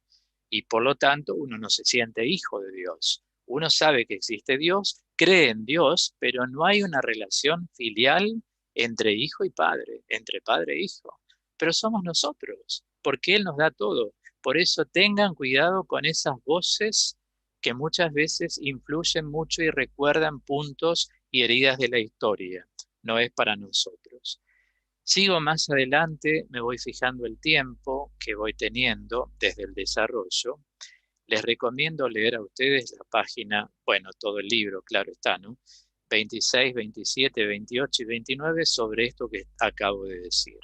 S2: y por lo tanto uno no se siente hijo de Dios. Uno sabe que existe Dios, cree en Dios, pero no hay una relación filial entre hijo y padre, entre padre e hijo. Pero somos nosotros, porque Él nos da todo. Por eso tengan cuidado con esas voces que muchas veces influyen mucho y recuerdan puntos y heridas de la historia. No es para nosotros. Sigo más adelante, me voy fijando el tiempo que voy teniendo desde el desarrollo. Les recomiendo leer a ustedes la página, bueno, todo el libro, claro está, ¿no? 26, 27, 28 y 29 sobre esto que acabo de decir.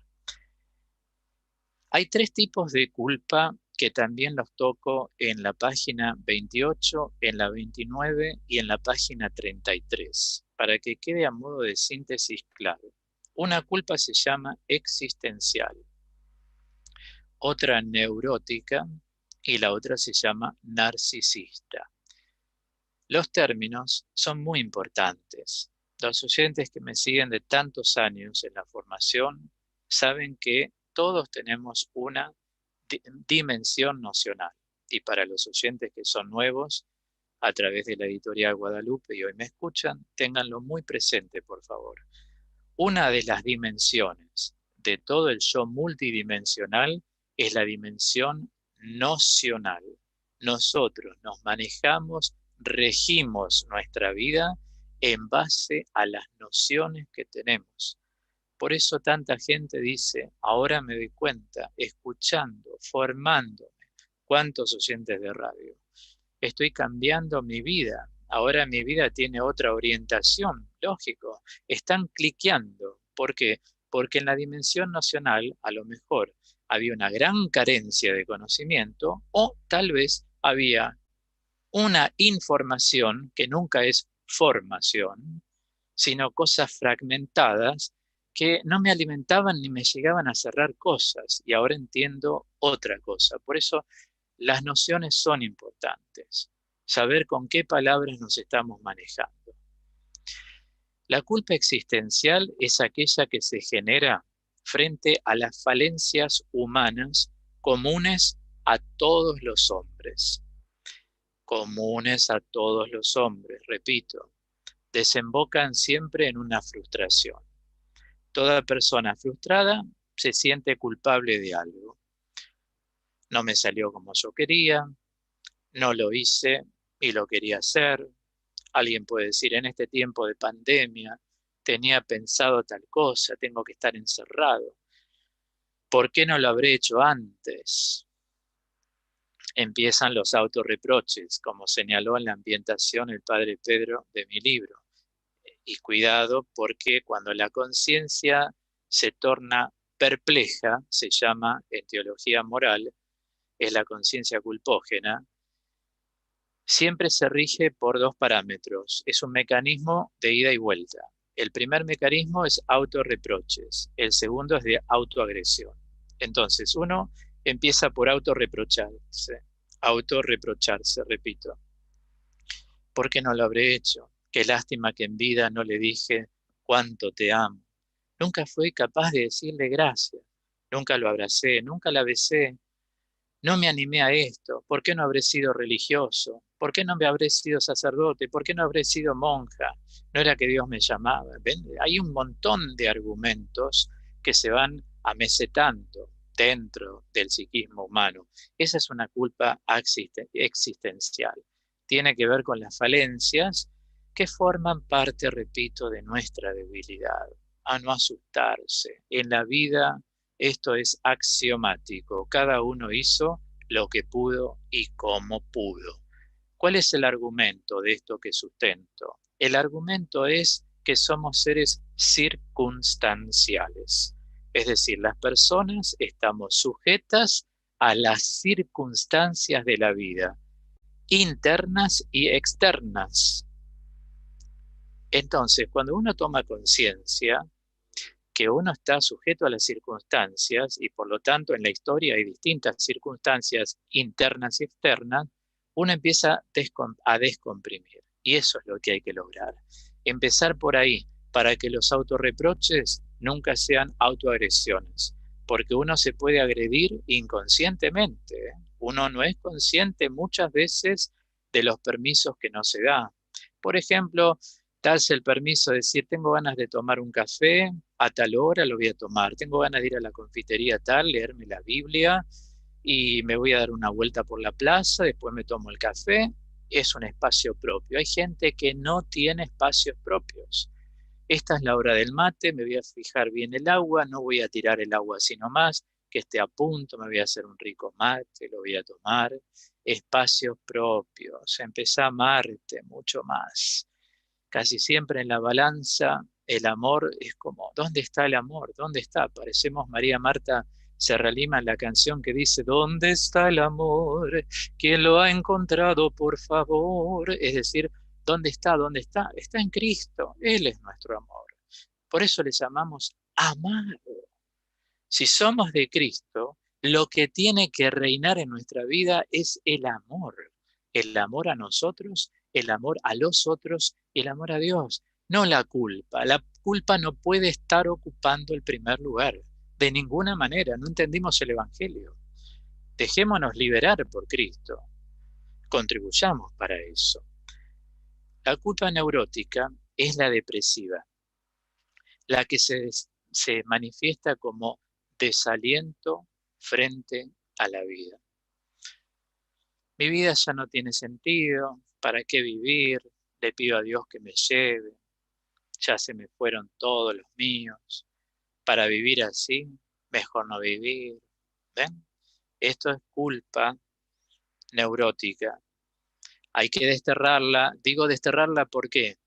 S2: Hay tres tipos de culpa que también los toco en la página 28, en la 29 y en la página 33. para que quede a modo de síntesis claro. Una culpa se llama existencial, otra neurótica y la otra se llama narcisista. Los términos son muy importantes. Los oyentes que me siguen de tantos años en la formación saben que todos tenemos una dimensión nocional. Y para los oyentes que son nuevos, a través de la editorial Guadalupe y hoy me escuchan, ténganlo muy presente, por favor. Una de las dimensiones de todo el yo multidimensional es la dimensión nocional. Nosotros nos manejamos, regimos nuestra vida en base a las nociones que tenemos. Por eso tanta gente dice, ahora me doy cuenta, escuchando, formándome. ¿Cuántos oyentes de radio? Estoy cambiando mi vida. Ahora mi vida tiene otra orientación, lógico. Están cliqueando. ¿Por qué? Porque en la dimensión nocional, a lo mejor, había una gran carencia de conocimiento o tal vez había una información que nunca es formación, sino cosas fragmentadas que no me alimentaban ni me llegaban a cerrar cosas. Y ahora entiendo otra cosa. Por eso las nociones son importantes. Saber con qué palabras nos estamos manejando. La culpa existencial es aquella que se genera frente a las falencias humanas comunes a todos los hombres. Comunes a todos los hombres, repito, desembocan siempre en una frustración. Toda persona frustrada se siente culpable de algo. No me salió como yo quería, no lo hice y lo quería hacer. Alguien puede decir, en este tiempo de pandemia, tenía pensado tal cosa, tengo que estar encerrado. ¿Por qué no lo habré hecho antes? Empiezan los autorreproches, como señaló en la ambientación el padre Pedro de mi libro. Y cuidado, porque cuando la conciencia se torna perpleja, se llama en teología moral, es la conciencia culpógena, siempre se rige por dos parámetros. Es un mecanismo de ida y vuelta. El primer mecanismo es autorreproches, el segundo es de autoagresión. Entonces, uno empieza por autorreprocharse, repito. ¿Por qué no lo habré hecho? Qué lástima que en vida no le dije cuánto te amo. Nunca fui capaz de decirle gracias. Nunca lo abracé, nunca la besé. No me animé a esto. ¿Por qué no habré sido religioso? ¿Por qué no me habré sido sacerdote? ¿Por qué no habré sido monja? No era que Dios me llamaba. ¿Ven? Hay un montón de argumentos que se van amesetando dentro del psiquismo humano. Esa es una culpa existencial. Tiene que ver con las falencias que forman parte, repito, de nuestra debilidad. A no asustarse. En la vida esto es axiomático. Cada uno hizo lo que pudo y como pudo. ¿Cuál es el argumento de esto que sustento? El argumento es que somos seres circunstanciales. Es decir, las personas estamos sujetas a las circunstancias de la vida, internas y externas. Entonces, cuando uno toma conciencia que uno está sujeto a las circunstancias y por lo tanto en la historia hay distintas circunstancias internas y externas, uno empieza a descomprimir. Y eso es lo que hay que lograr. Empezar por ahí, para que los autorreproches nunca sean autoagresiones, porque uno se puede agredir inconscientemente. Uno no es consciente muchas veces de los permisos que no se da. Por ejemplo, darse el permiso de decir, tengo ganas de tomar un café, a tal hora lo voy a tomar, tengo ganas de ir a la confitería tal, leerme la Biblia y me voy a dar una vuelta por la plaza, después me tomo el café, es un espacio propio. Hay gente que no tiene espacios propios. Esta es la hora del mate, me voy a fijar bien el agua, no voy a tirar el agua así nomás, que esté a punto, me voy a hacer un rico mate, lo voy a tomar. Espacios propios, empezá a amarte mucho más. Casi siempre en la balanza el amor es como, ¿dónde está el amor? ¿Dónde está? Parecemos María Marta Serralima en la canción que dice, ¿dónde está el amor? ¿Quién lo ha encontrado, por favor? Es decir, ¿Dónde está? ¿Dónde está? Está en Cristo. Él es nuestro amor. Por eso le llamamos amado. Si somos de Cristo, lo que tiene que reinar en nuestra vida es el amor. El amor a nosotros, el amor a los otros y el amor a Dios. No la culpa. La culpa no puede estar ocupando el primer lugar. De ninguna manera. No entendimos el Evangelio. Dejémonos liberar por Cristo. Contribuyamos para eso. La culpa neurótica es la depresiva, la que se manifiesta como desaliento frente a la vida. Mi vida ya no tiene sentido, ¿para qué vivir? Le pido a Dios que me lleve, ya se me fueron todos los míos. Para vivir así, mejor no vivir. ¿Ven? Esto es culpa neurótica. Hay que desterrarla. Digo desterrarla, ¿por qué?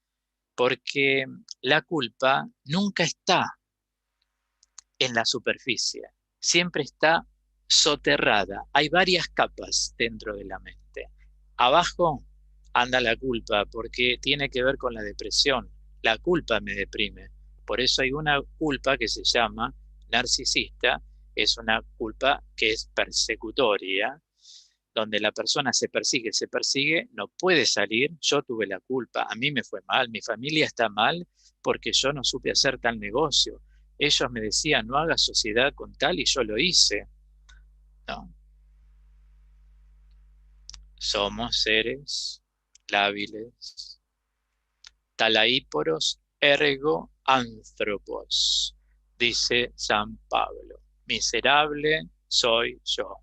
S2: Porque la culpa nunca está en la superficie, siempre está soterrada. Hay varias capas dentro de la mente. Abajo anda la culpa porque tiene que ver con la depresión. La culpa me deprime. Por eso hay una culpa que se llama narcisista, es una culpa que es persecutoria, donde la persona se persigue, no puede salir. Yo tuve la culpa, a mí me fue mal, mi familia está mal porque yo no supe hacer tal negocio. Ellos me decían, no hagas sociedad con tal y yo lo hice. No. Somos seres lábiles, talaíporos ergo anthropos, dice San Pablo. Miserable soy yo.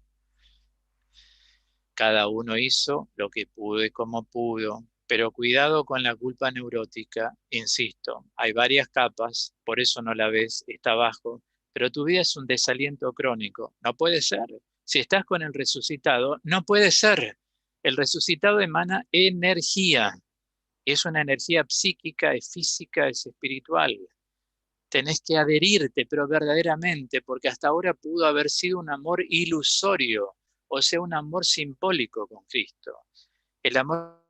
S2: Cada uno hizo lo que pudo y como pudo, pero cuidado con la culpa neurótica, insisto, hay varias capas, por eso no la ves, está abajo, pero tu vida es un desaliento crónico, no puede ser. Si estás con el resucitado, no puede ser. El resucitado emana energía, es una energía psíquica, es física, es espiritual. Tenés que adherirte, pero verdaderamente, porque hasta ahora pudo haber sido un amor ilusorio, o sea, un amor simbólico con Cristo. El amor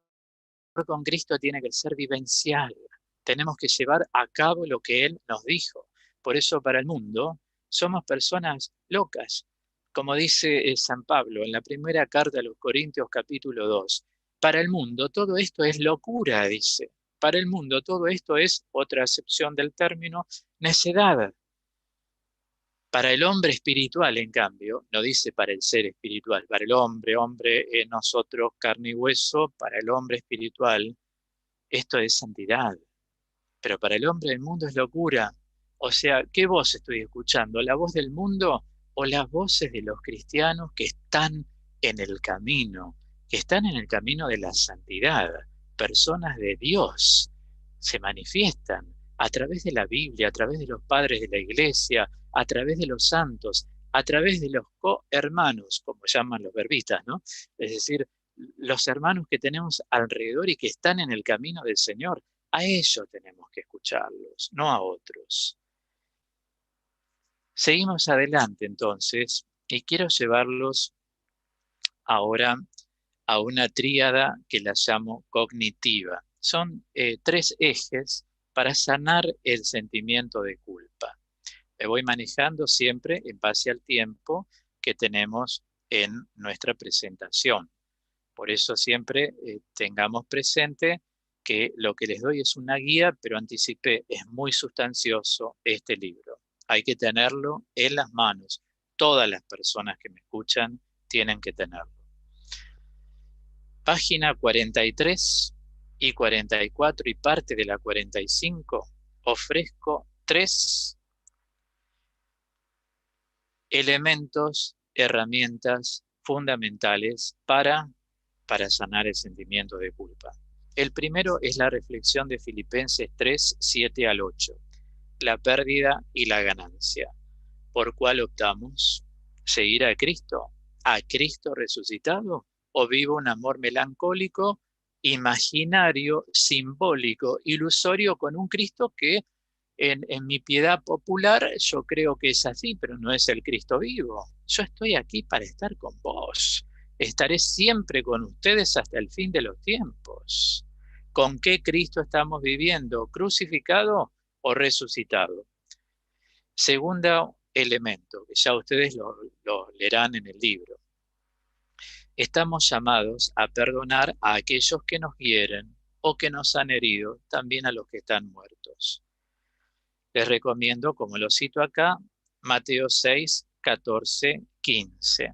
S2: con Cristo tiene que ser vivencial. Tenemos que llevar a cabo lo que Él nos dijo. Por eso para el mundo somos personas locas. Como dice San Pablo en la primera carta a los Corintios capítulo 2. Para el mundo todo esto es locura, dice. Para el mundo todo esto es, otra acepción del término, necedad. Para el hombre espiritual, en cambio, no dice para el ser espiritual, para el hombre, nosotros, carne y hueso, para el hombre espiritual, esto es santidad. Pero para el hombre del mundo es locura. O sea, ¿qué voz estoy escuchando? ¿La voz del mundo o las voces de los cristianos que están en el camino, que están en el camino de la santidad? Personas de Dios se manifiestan a través de la Biblia, a través de los padres de la iglesia, a través de los santos, a través de los cohermanos, como llaman los verbitas, ¿no? Es decir, los hermanos que tenemos alrededor y que están en el camino del Señor. A ellos tenemos que escucharlos, no a otros. Seguimos adelante entonces y quiero llevarlos ahora a una tríada que la llamo cognitiva. Son 3 ejes para sanar el sentimiento de culpa. Me voy manejando siempre en base al tiempo que tenemos en nuestra presentación. Por eso siempre tengamos presente que lo que les doy es una guía, pero anticipé, es muy sustancioso este libro. Hay que tenerlo en las manos. Todas las personas que me escuchan tienen que tenerlo. Página 43 y 44 y parte de la 45, ofrezco 3 elementos, herramientas fundamentales para sanar el sentimiento de culpa. El primero es la reflexión de Filipenses 3, 7 al 8, la pérdida y la ganancia. ¿Por cuál optamos? ¿Seguir a Cristo resucitado? ¿O vivo un amor melancólico, imaginario, simbólico, ilusorio con un Cristo que en mi piedad popular yo creo que es así, pero no es el Cristo vivo? Yo estoy aquí para estar con vos. Estaré siempre con ustedes hasta el fin de los tiempos. ¿Con qué Cristo estamos viviendo? ¿Crucificado o resucitado? Segundo elemento, que ya ustedes lo leerán en el libro. Estamos llamados a perdonar a aquellos que nos hieren o que nos han herido, también a los que están muertos. Les recomiendo, como lo cito acá, Mateo 6, 14, 15,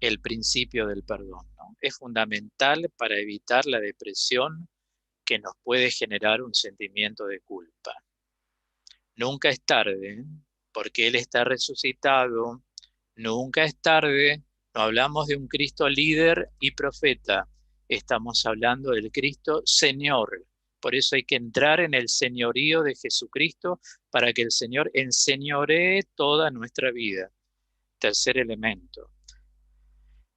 S2: el principio del perdón, ¿no? Es fundamental para evitar la depresión que nos puede generar un sentimiento de culpa. Nunca es tarde, porque Él está resucitado. Nunca es tarde. No hablamos de un Cristo líder y profeta. Estamos hablando del Cristo Señor. Por eso hay que entrar en el señorío de Jesucristo para que el Señor enseñoree toda nuestra vida. Tercer elemento.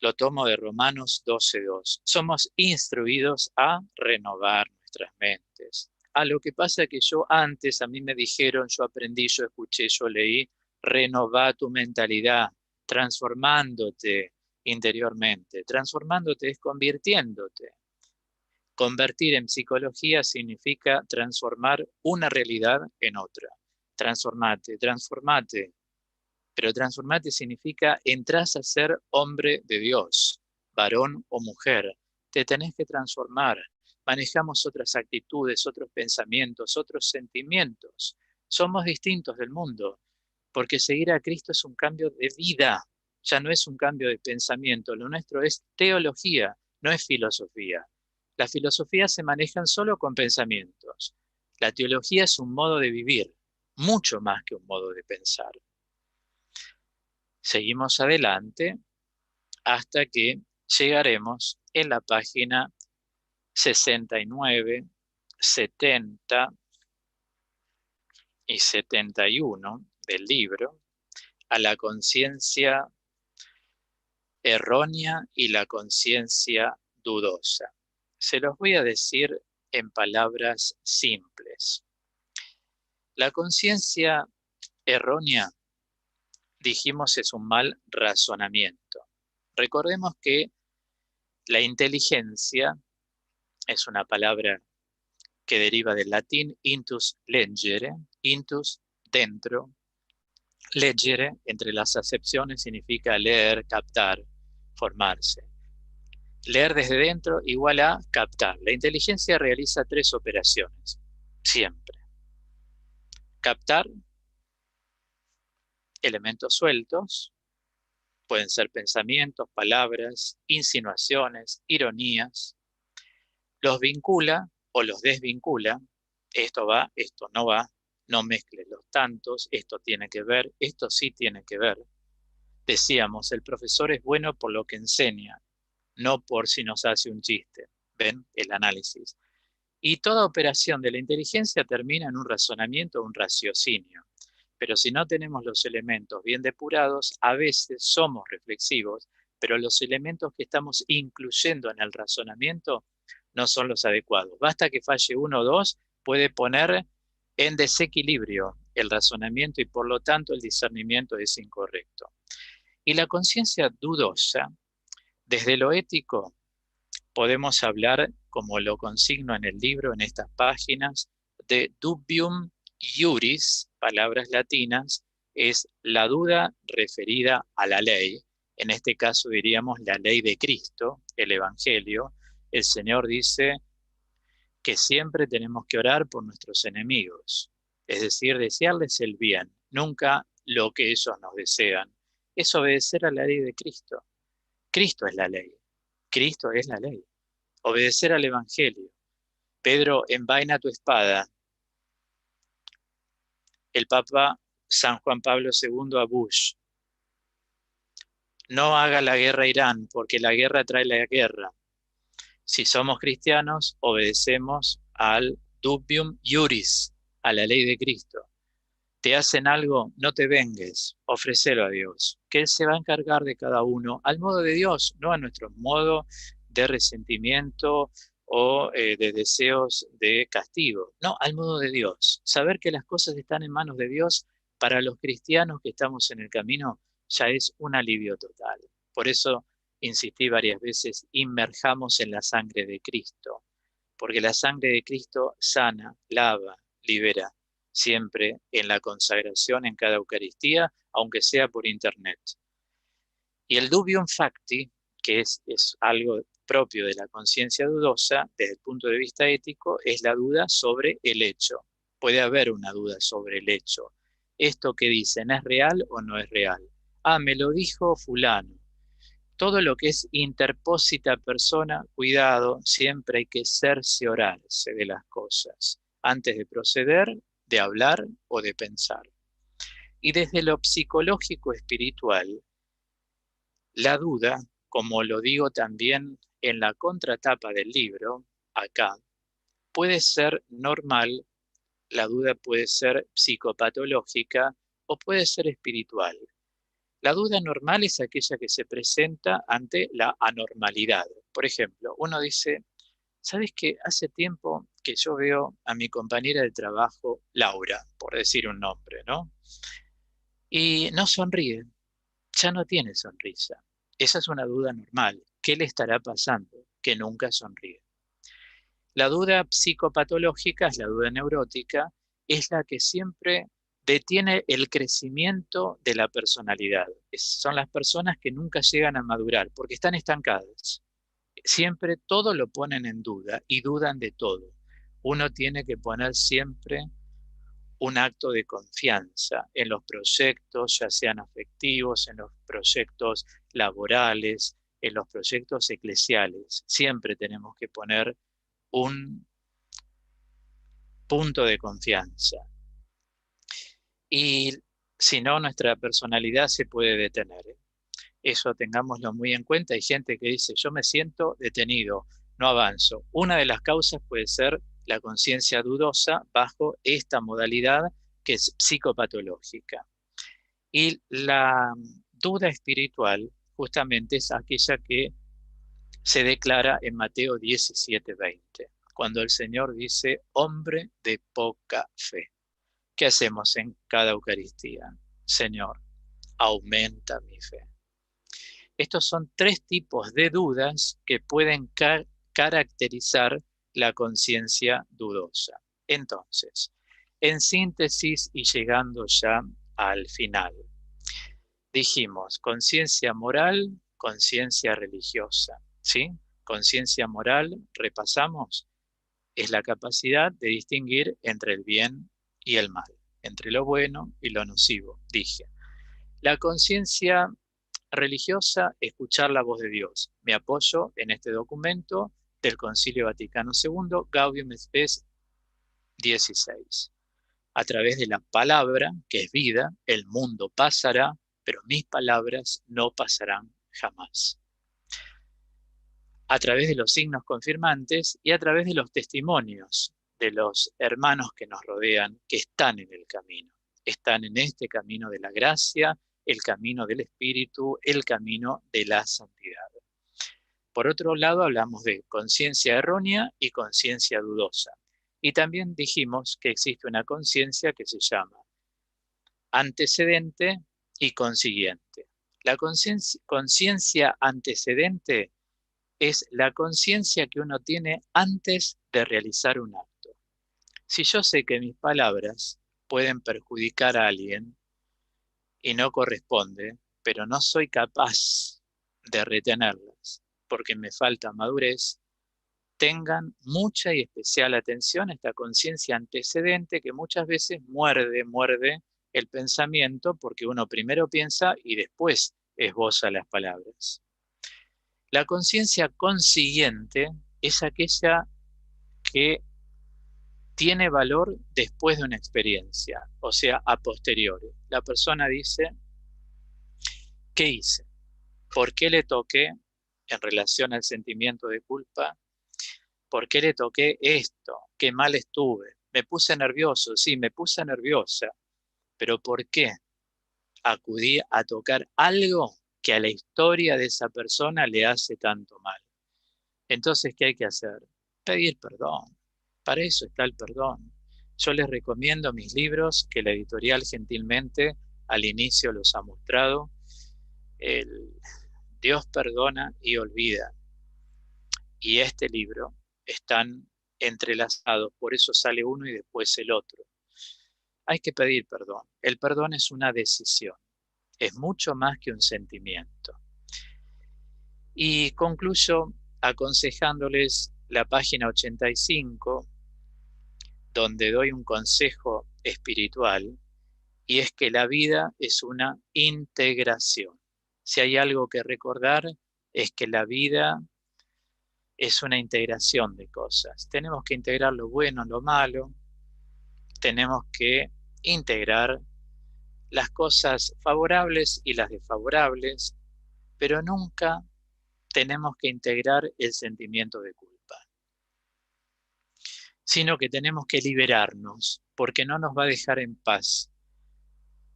S2: Lo tomo de Romanos 12:2. Somos instruidos a renovar nuestras mentes. Lo que pasa que yo antes, a mí me dijeron, yo aprendí, yo escuché, yo leí, renova tu mentalidad, transformándote interiormente. Transformándote es convirtiéndote. Convertir en psicología significa transformar una realidad en otra. Transformate, transformate. Pero transformarte significa entras a ser hombre de Dios, varón o mujer. Te tenés que transformar. Manejamos otras actitudes, otros pensamientos, otros sentimientos. Somos distintos del mundo, porque seguir a Cristo es un cambio de vida, ya no es un cambio de pensamiento. Lo nuestro es teología, no es filosofía. Las filosofías se manejan solo con pensamientos. La teología es un modo de vivir, mucho más que un modo de pensar. Seguimos adelante hasta que llegaremos en la página 69, 70 y 71 del libro, a la conciencia errónea y la conciencia dudosa. Se los voy a decir en palabras simples. La conciencia errónea, dijimos, es un mal razonamiento. Recordemos que la inteligencia es una palabra que deriva del latín intus legere, intus dentro. Leggere, entre las acepciones, significa leer, captar, formarse. Leer desde dentro igual a captar. La inteligencia realiza tres operaciones, siempre. Captar elementos sueltos, pueden ser pensamientos, palabras, insinuaciones, ironías. Los vincula o los desvincula. Esto va, esto no va. No mezcles los tantos. Esto tiene que ver, esto sí tiene que ver. Decíamos, el profesor es bueno por lo que enseña, no por si nos hace un chiste. ¿Ven? El análisis. Y toda operación de la inteligencia termina en un razonamiento, un raciocinio. Pero si no tenemos los elementos bien depurados, a veces somos reflexivos, pero los elementos que estamos incluyendo en el razonamiento no son los adecuados. Basta que falle uno o dos, puede poner en desequilibrio el razonamiento y por lo tanto el discernimiento es incorrecto. Y la conciencia dudosa, desde lo ético, podemos hablar, como lo consigno en el libro, en estas páginas, de dubium iuris, palabras latinas, es la duda referida a la ley. En este caso diríamos la ley de Cristo, el Evangelio. El Señor dice que siempre tenemos que orar por nuestros enemigos, es decir, desearles el bien, nunca lo que ellos nos desean. Es obedecer a la ley de Cristo. Cristo es la ley. Cristo es la ley. Obedecer al Evangelio. Pedro, envaina tu espada. El Papa San Juan Pablo II a Bush. No haga la guerra a Irán, porque la guerra trae la guerra. Si somos cristianos, obedecemos al dubium iuris, a la ley de Cristo. Te hacen algo, no te vengues, ofrécelo a Dios, que Él se va a encargar de cada uno, al modo de Dios, no a nuestro modo de resentimiento o de deseos de castigo, no, al modo de Dios. Saber que las cosas están en manos de Dios para los cristianos que estamos en el camino ya es un alivio total. Por eso insistí varias veces, inmerjamos en la sangre de Cristo, porque la sangre de Cristo sana, lava, libera, siempre en la consagración, en cada Eucaristía, aunque sea por internet. Y el dubium facti, que es algo propio de la conciencia dudosa, desde el punto de vista ético, es la duda sobre el hecho. Puede haber una duda sobre el hecho. ¿Esto que dicen es real o no es real? Ah, me lo dijo fulano. Todo lo que es interpósita persona, cuidado, siempre hay que cerciorarse de las cosas, antes de proceder, de hablar o de pensar. Y desde lo psicológico espiritual, la duda, como lo digo también en la contratapa del libro, acá, puede ser normal, la duda puede ser psicopatológica o puede ser espiritual. La duda normal es aquella que se presenta ante la anormalidad. Por ejemplo, uno dice, ¿sabes qué? Hace tiempo que yo veo a mi compañera de trabajo, Laura, por decir un nombre, ¿no? Y no sonríe, ya no tiene sonrisa. Esa es una duda normal. ¿Qué le estará pasando? Que nunca sonríe. La duda psicopatológica es la duda neurótica, es la que siempre detiene el crecimiento de la personalidad. Son las personas que nunca llegan a madurar porque están estancadas. Siempre todo lo ponen en duda y dudan de todo. Uno tiene que poner siempre un acto de confianza en los proyectos, ya sean afectivos, en los proyectos laborales, en los proyectos eclesiales. Siempre tenemos que poner un punto de confianza. Y si no, nuestra personalidad se puede detener. Eso tengámoslo muy en cuenta. Hay gente que dice, yo me siento detenido, no avanzo. Una de las causas puede ser la conciencia dudosa bajo esta modalidad que es psicopatológica. Y la duda espiritual justamente es aquella que se declara en Mateo 17:20, cuando el Señor dice, hombre de poca fe. ¿Qué hacemos en cada Eucaristía? Señor, aumenta mi fe. Estos son tres tipos de dudas que pueden caracterizar la conciencia dudosa. Entonces, en síntesis y llegando ya al final, dijimos conciencia moral, conciencia religiosa, ¿sí? Conciencia moral, repasamos, es la capacidad de distinguir entre el bien y el mal, entre lo bueno y lo nocivo, dije. La conciencia religiosa, escuchar la voz de Dios. Me apoyo en este documento del Concilio Vaticano II, Gaudium et Spes 16. A través de la palabra, que es vida, el mundo pasará, pero mis palabras no pasarán jamás. A través de los signos confirmantes y a través de los testimonios de los hermanos que nos rodean, que están en el camino. Están en este camino de la gracia, el camino del Espíritu, el camino de la santidad. Por otro lado, hablamos de conciencia errónea y conciencia dudosa. Y también dijimos que existe una conciencia que se llama antecedente y consiguiente. La conciencia antecedente es la conciencia que uno tiene antes de realizar un acto. Si yo sé que mis palabras pueden perjudicar a alguien y no corresponde, pero no soy capaz de retenerlas porque me falta madurez, tengan mucha y especial atención a esta conciencia antecedente que muchas veces muerde el pensamiento porque uno primero piensa y después esboza las palabras. La conciencia consiguiente es aquella que tiene valor después de una experiencia, o sea, a posteriori. La persona dice, ¿qué hice? ¿Por qué le toqué en relación al sentimiento de culpa? ¿Por qué le toqué esto? ¿Qué mal estuve? Me puse nervioso, sí, me puse nerviosa, pero ¿por qué acudí a tocar algo que a la historia de esa persona le hace tanto mal? Entonces, ¿qué hay que hacer? Pedir perdón. Para eso está el perdón. Yo les recomiendo mis libros que la editorial gentilmente al inicio los ha mostrado. El Dios perdona y olvida. Y este libro están entrelazados, por eso sale uno y después el otro. Hay que pedir perdón. El perdón es una decisión, es mucho más que un sentimiento. Y concluyo aconsejándoles la página 85, donde doy un consejo espiritual, y es que la vida es una integración. Si hay algo que recordar, es que la vida es una integración de cosas. Tenemos que integrar lo bueno, lo malo, tenemos que integrar las cosas favorables y las desfavorables, pero nunca tenemos que integrar el sentimiento de culpa, sino que tenemos que liberarnos, porque no nos va a dejar en paz.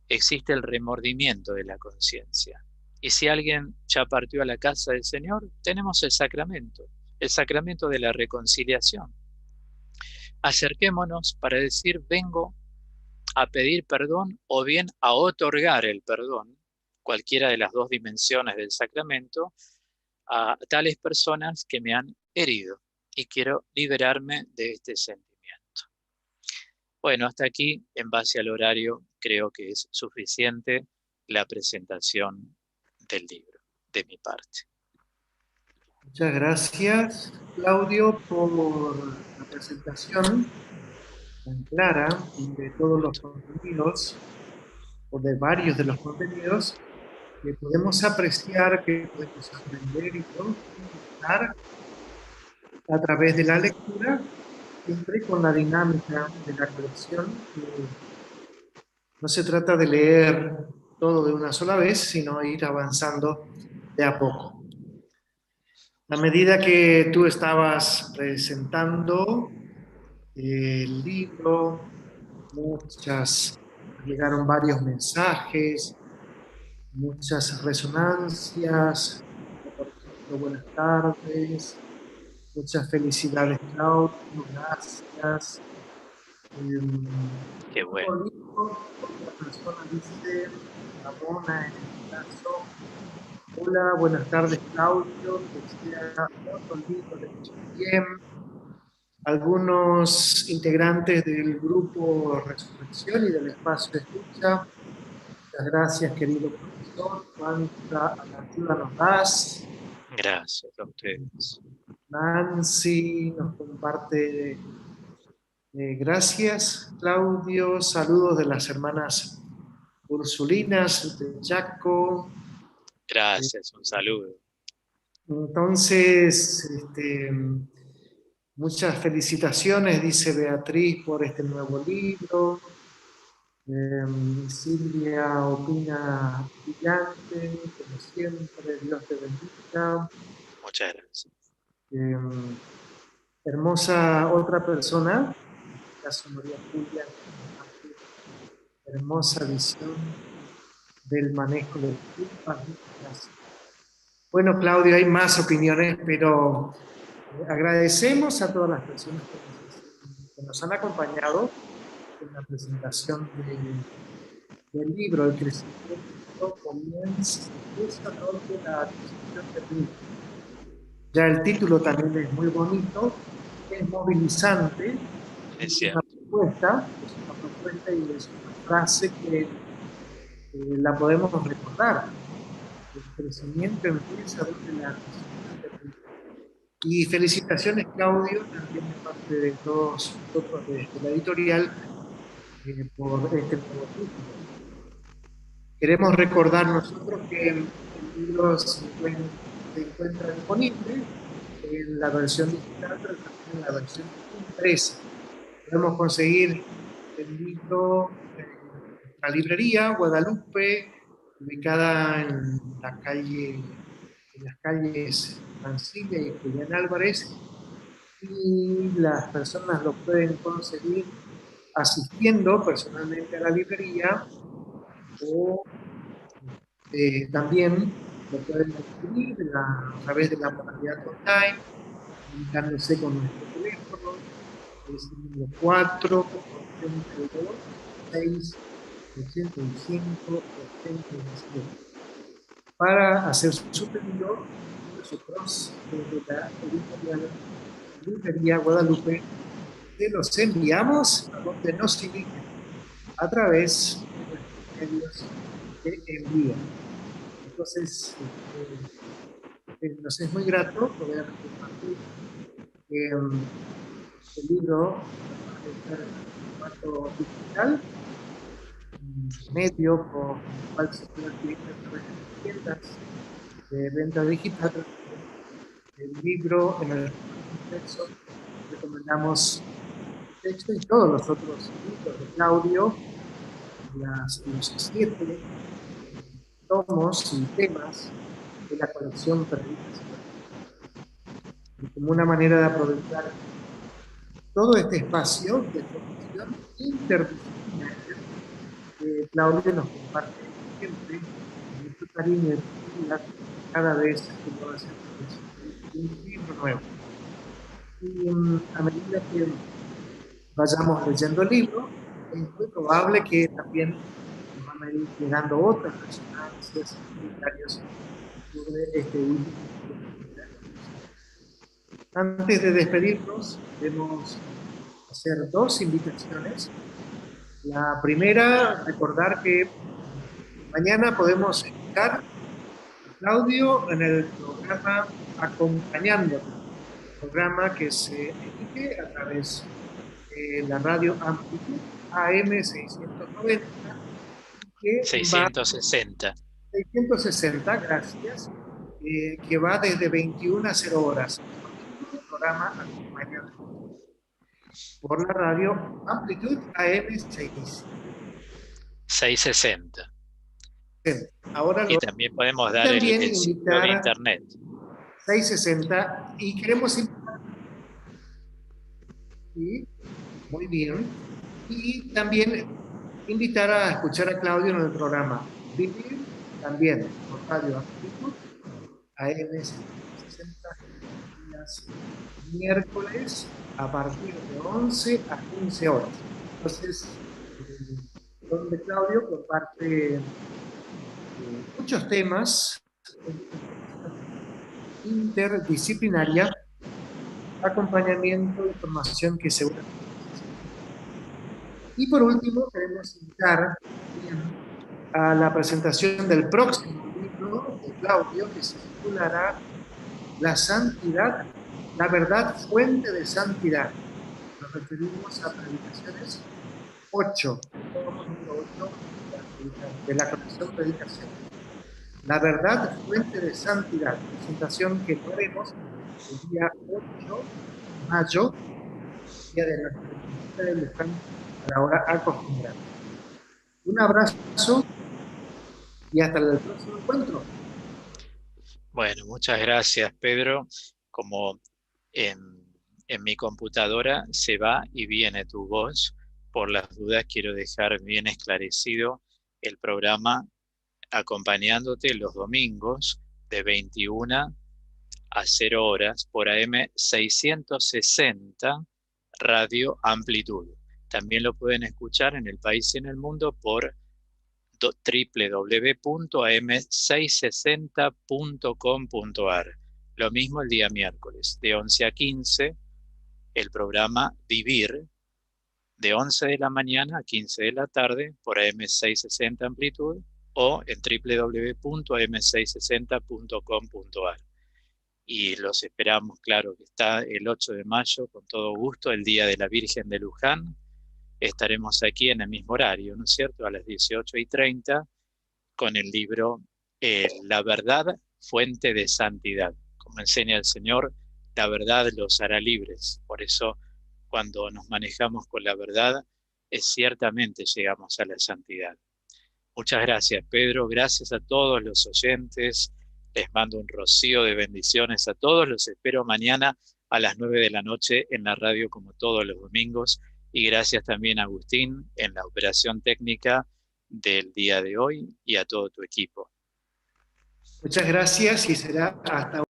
S2: Existe el remordimiento de la conciencia. Y si alguien ya partió a la casa del Señor, tenemos el sacramento de la reconciliación. Acerquémonos para decir, vengo a pedir perdón o bien a otorgar el perdón, cualquiera de las dos dimensiones del sacramento, a tales personas que me han herido y quiero liberarme de este sentimiento. Bueno, hasta aquí, en base al horario, creo que es suficiente la presentación del libro, de mi parte.
S1: Muchas gracias, Claudio, por la presentación tan clara de todos los contenidos, o de varios de los contenidos, que podemos apreciar, que podemos aprender y profundizar a través de la lectura, siempre con la dinámica de la colección. No se trata de leer todo de una sola vez, sino ir avanzando de a poco. A medida que tú estabas presentando el libro, llegaron varios mensajes, muchas resonancias, por ejemplo, buenas tardes, muchas felicidades, Claudio, gracias.
S2: Qué bueno.
S1: Otra persona dice, Ramona en este caso, hola, buenas tardes, Claudio, que sea otro libro de bien. Algunos integrantes del grupo Resurrección y del espacio de escucha. Muchas gracias, querido profesor. Cuánta ayuda nos das.
S2: Gracias a ustedes.
S1: Nancy nos comparte. Gracias, Claudio. Saludos de las hermanas Ursulinas de Chaco.
S2: Gracias, un saludo.
S1: Entonces, muchas felicitaciones, dice Beatriz, por este nuevo libro. Silvia opina brillante, como siempre, Dios te bendiga.
S2: Muchas gracias.
S1: Hermosa otra persona, en este caso María Julia, hermosa visión del manejo del culpas. Bueno, Claudio, hay más opiniones, pero agradecemos a todas las personas que nos han acompañado en la presentación del libro. El crecimiento comienza justamente la adquisición del libro. Ya el título también es muy bonito, es movilizante, es una propuesta y es una frase que la podemos recordar. El crecimiento empieza donde la adquisición del libro. Y felicitaciones, Claudio, también de parte de todos nosotros de la editorial, por este nuevo título. Queremos recordar nosotros que el libro se encuentra disponible en la versión digital, pero también en la versión impresa. Podemos conseguir el libro en la librería Guadalupe, ubicada en las calles Francilia y Julián Álvarez, y las personas lo pueden conseguir asistiendo personalmente a la librería o también lo pueden adquirir a través de la modalidad online, comunicándose con nuestro teléfono, es el número 4 82 6 85 87. Para hacer su pedido, nosotros desde la editorial Librería Guadalupe, te los enviamos a donde nos indiquen a través de nuestros medios de envío. Entonces, nos es muy grato poder compartir el libro en formato digital, medio por el cual se puede adquirir a través de las tiendas de venta digital. El libro en el texto, recomendamos el texto y todos los otros libros de Claudio, los 7 tomos y temas de la colección Predicación, como una manera de aprovechar todo este espacio de formación interdisciplinaria que Claudio nos comparte siempre con mucho cariño y profundidad cada vez que lo hace un libro nuevo. Y a medida que vayamos leyendo el libro, es muy probable que también nos van a ir llegando otras resonancias y comentarios sobre este último libro. Antes de despedirnos, queremos hacer 2 invitaciones. La primera, recordar que mañana podemos escuchar a Claudio en el programa Acompañándote, programa que se emite a través de la radio Amplitud AM 690, que
S2: 660.
S1: 660, gracias, que va desde 21 a 0 horas. El programa Acompañándote por la radio Amplitud AM
S2: 660.
S1: Ahora
S2: Y también podemos dar
S1: también
S2: el sitio de internet.
S1: 660, y queremos invitar, y muy bien, y también invitar a escuchar a Claudio en el programa Vivir, también por Radio Amplitud AM 60, días miércoles a partir de 11 a 15 horas. Entonces, donde Claudio comparte muchos temas, interdisciplinaria, acompañamiento, información que seguramente necesitan. Y por último, queremos invitar a la presentación del próximo libro de Claudio, que se titulará La Santidad, la Verdad, Fuente de Santidad. Nos referimos a Predicaciones 8, tomo número 8 de la colección Predicación. La Verdad, Fuente de Santidad, presentación que haremos el día 8 de mayo, día de la Virgen de Luján, a la hora acostumbrada. Un abrazo y hasta el próximo encuentro.
S2: Bueno, muchas gracias, Pedro. Como en mi computadora se va y viene tu voz, por las dudas quiero dejar bien esclarecido el programa acompañándote los domingos de 21 a 0 horas por AM 660 Radio Amplitud. También lo pueden escuchar en el país y en el mundo por www.am660.com.ar. Lo mismo el día miércoles, de 11 a 15, el programa Vivir, de 11 de la mañana a 15 de la tarde por AM660 Amplitud o en www.am660.com.ar. Y los esperamos, claro que está el 8 de mayo, con todo gusto, el Día de la Virgen de Luján. Estaremos aquí en el mismo horario, ¿no es cierto?, a las 18:30, con el libro La Verdad, Fuente de Santidad. Como enseña el Señor, la verdad los hará libres. Por eso, cuando nos manejamos con la verdad, ciertamente llegamos a la santidad. Muchas gracias, Pedro. Gracias a todos los oyentes. Les mando un rocío de bendiciones a todos. Los espero mañana a las 9 de la noche en la radio, como todos los domingos. Y gracias también a Agustín en la operación técnica del día de hoy y a todo tu equipo.
S1: Muchas gracias y será hasta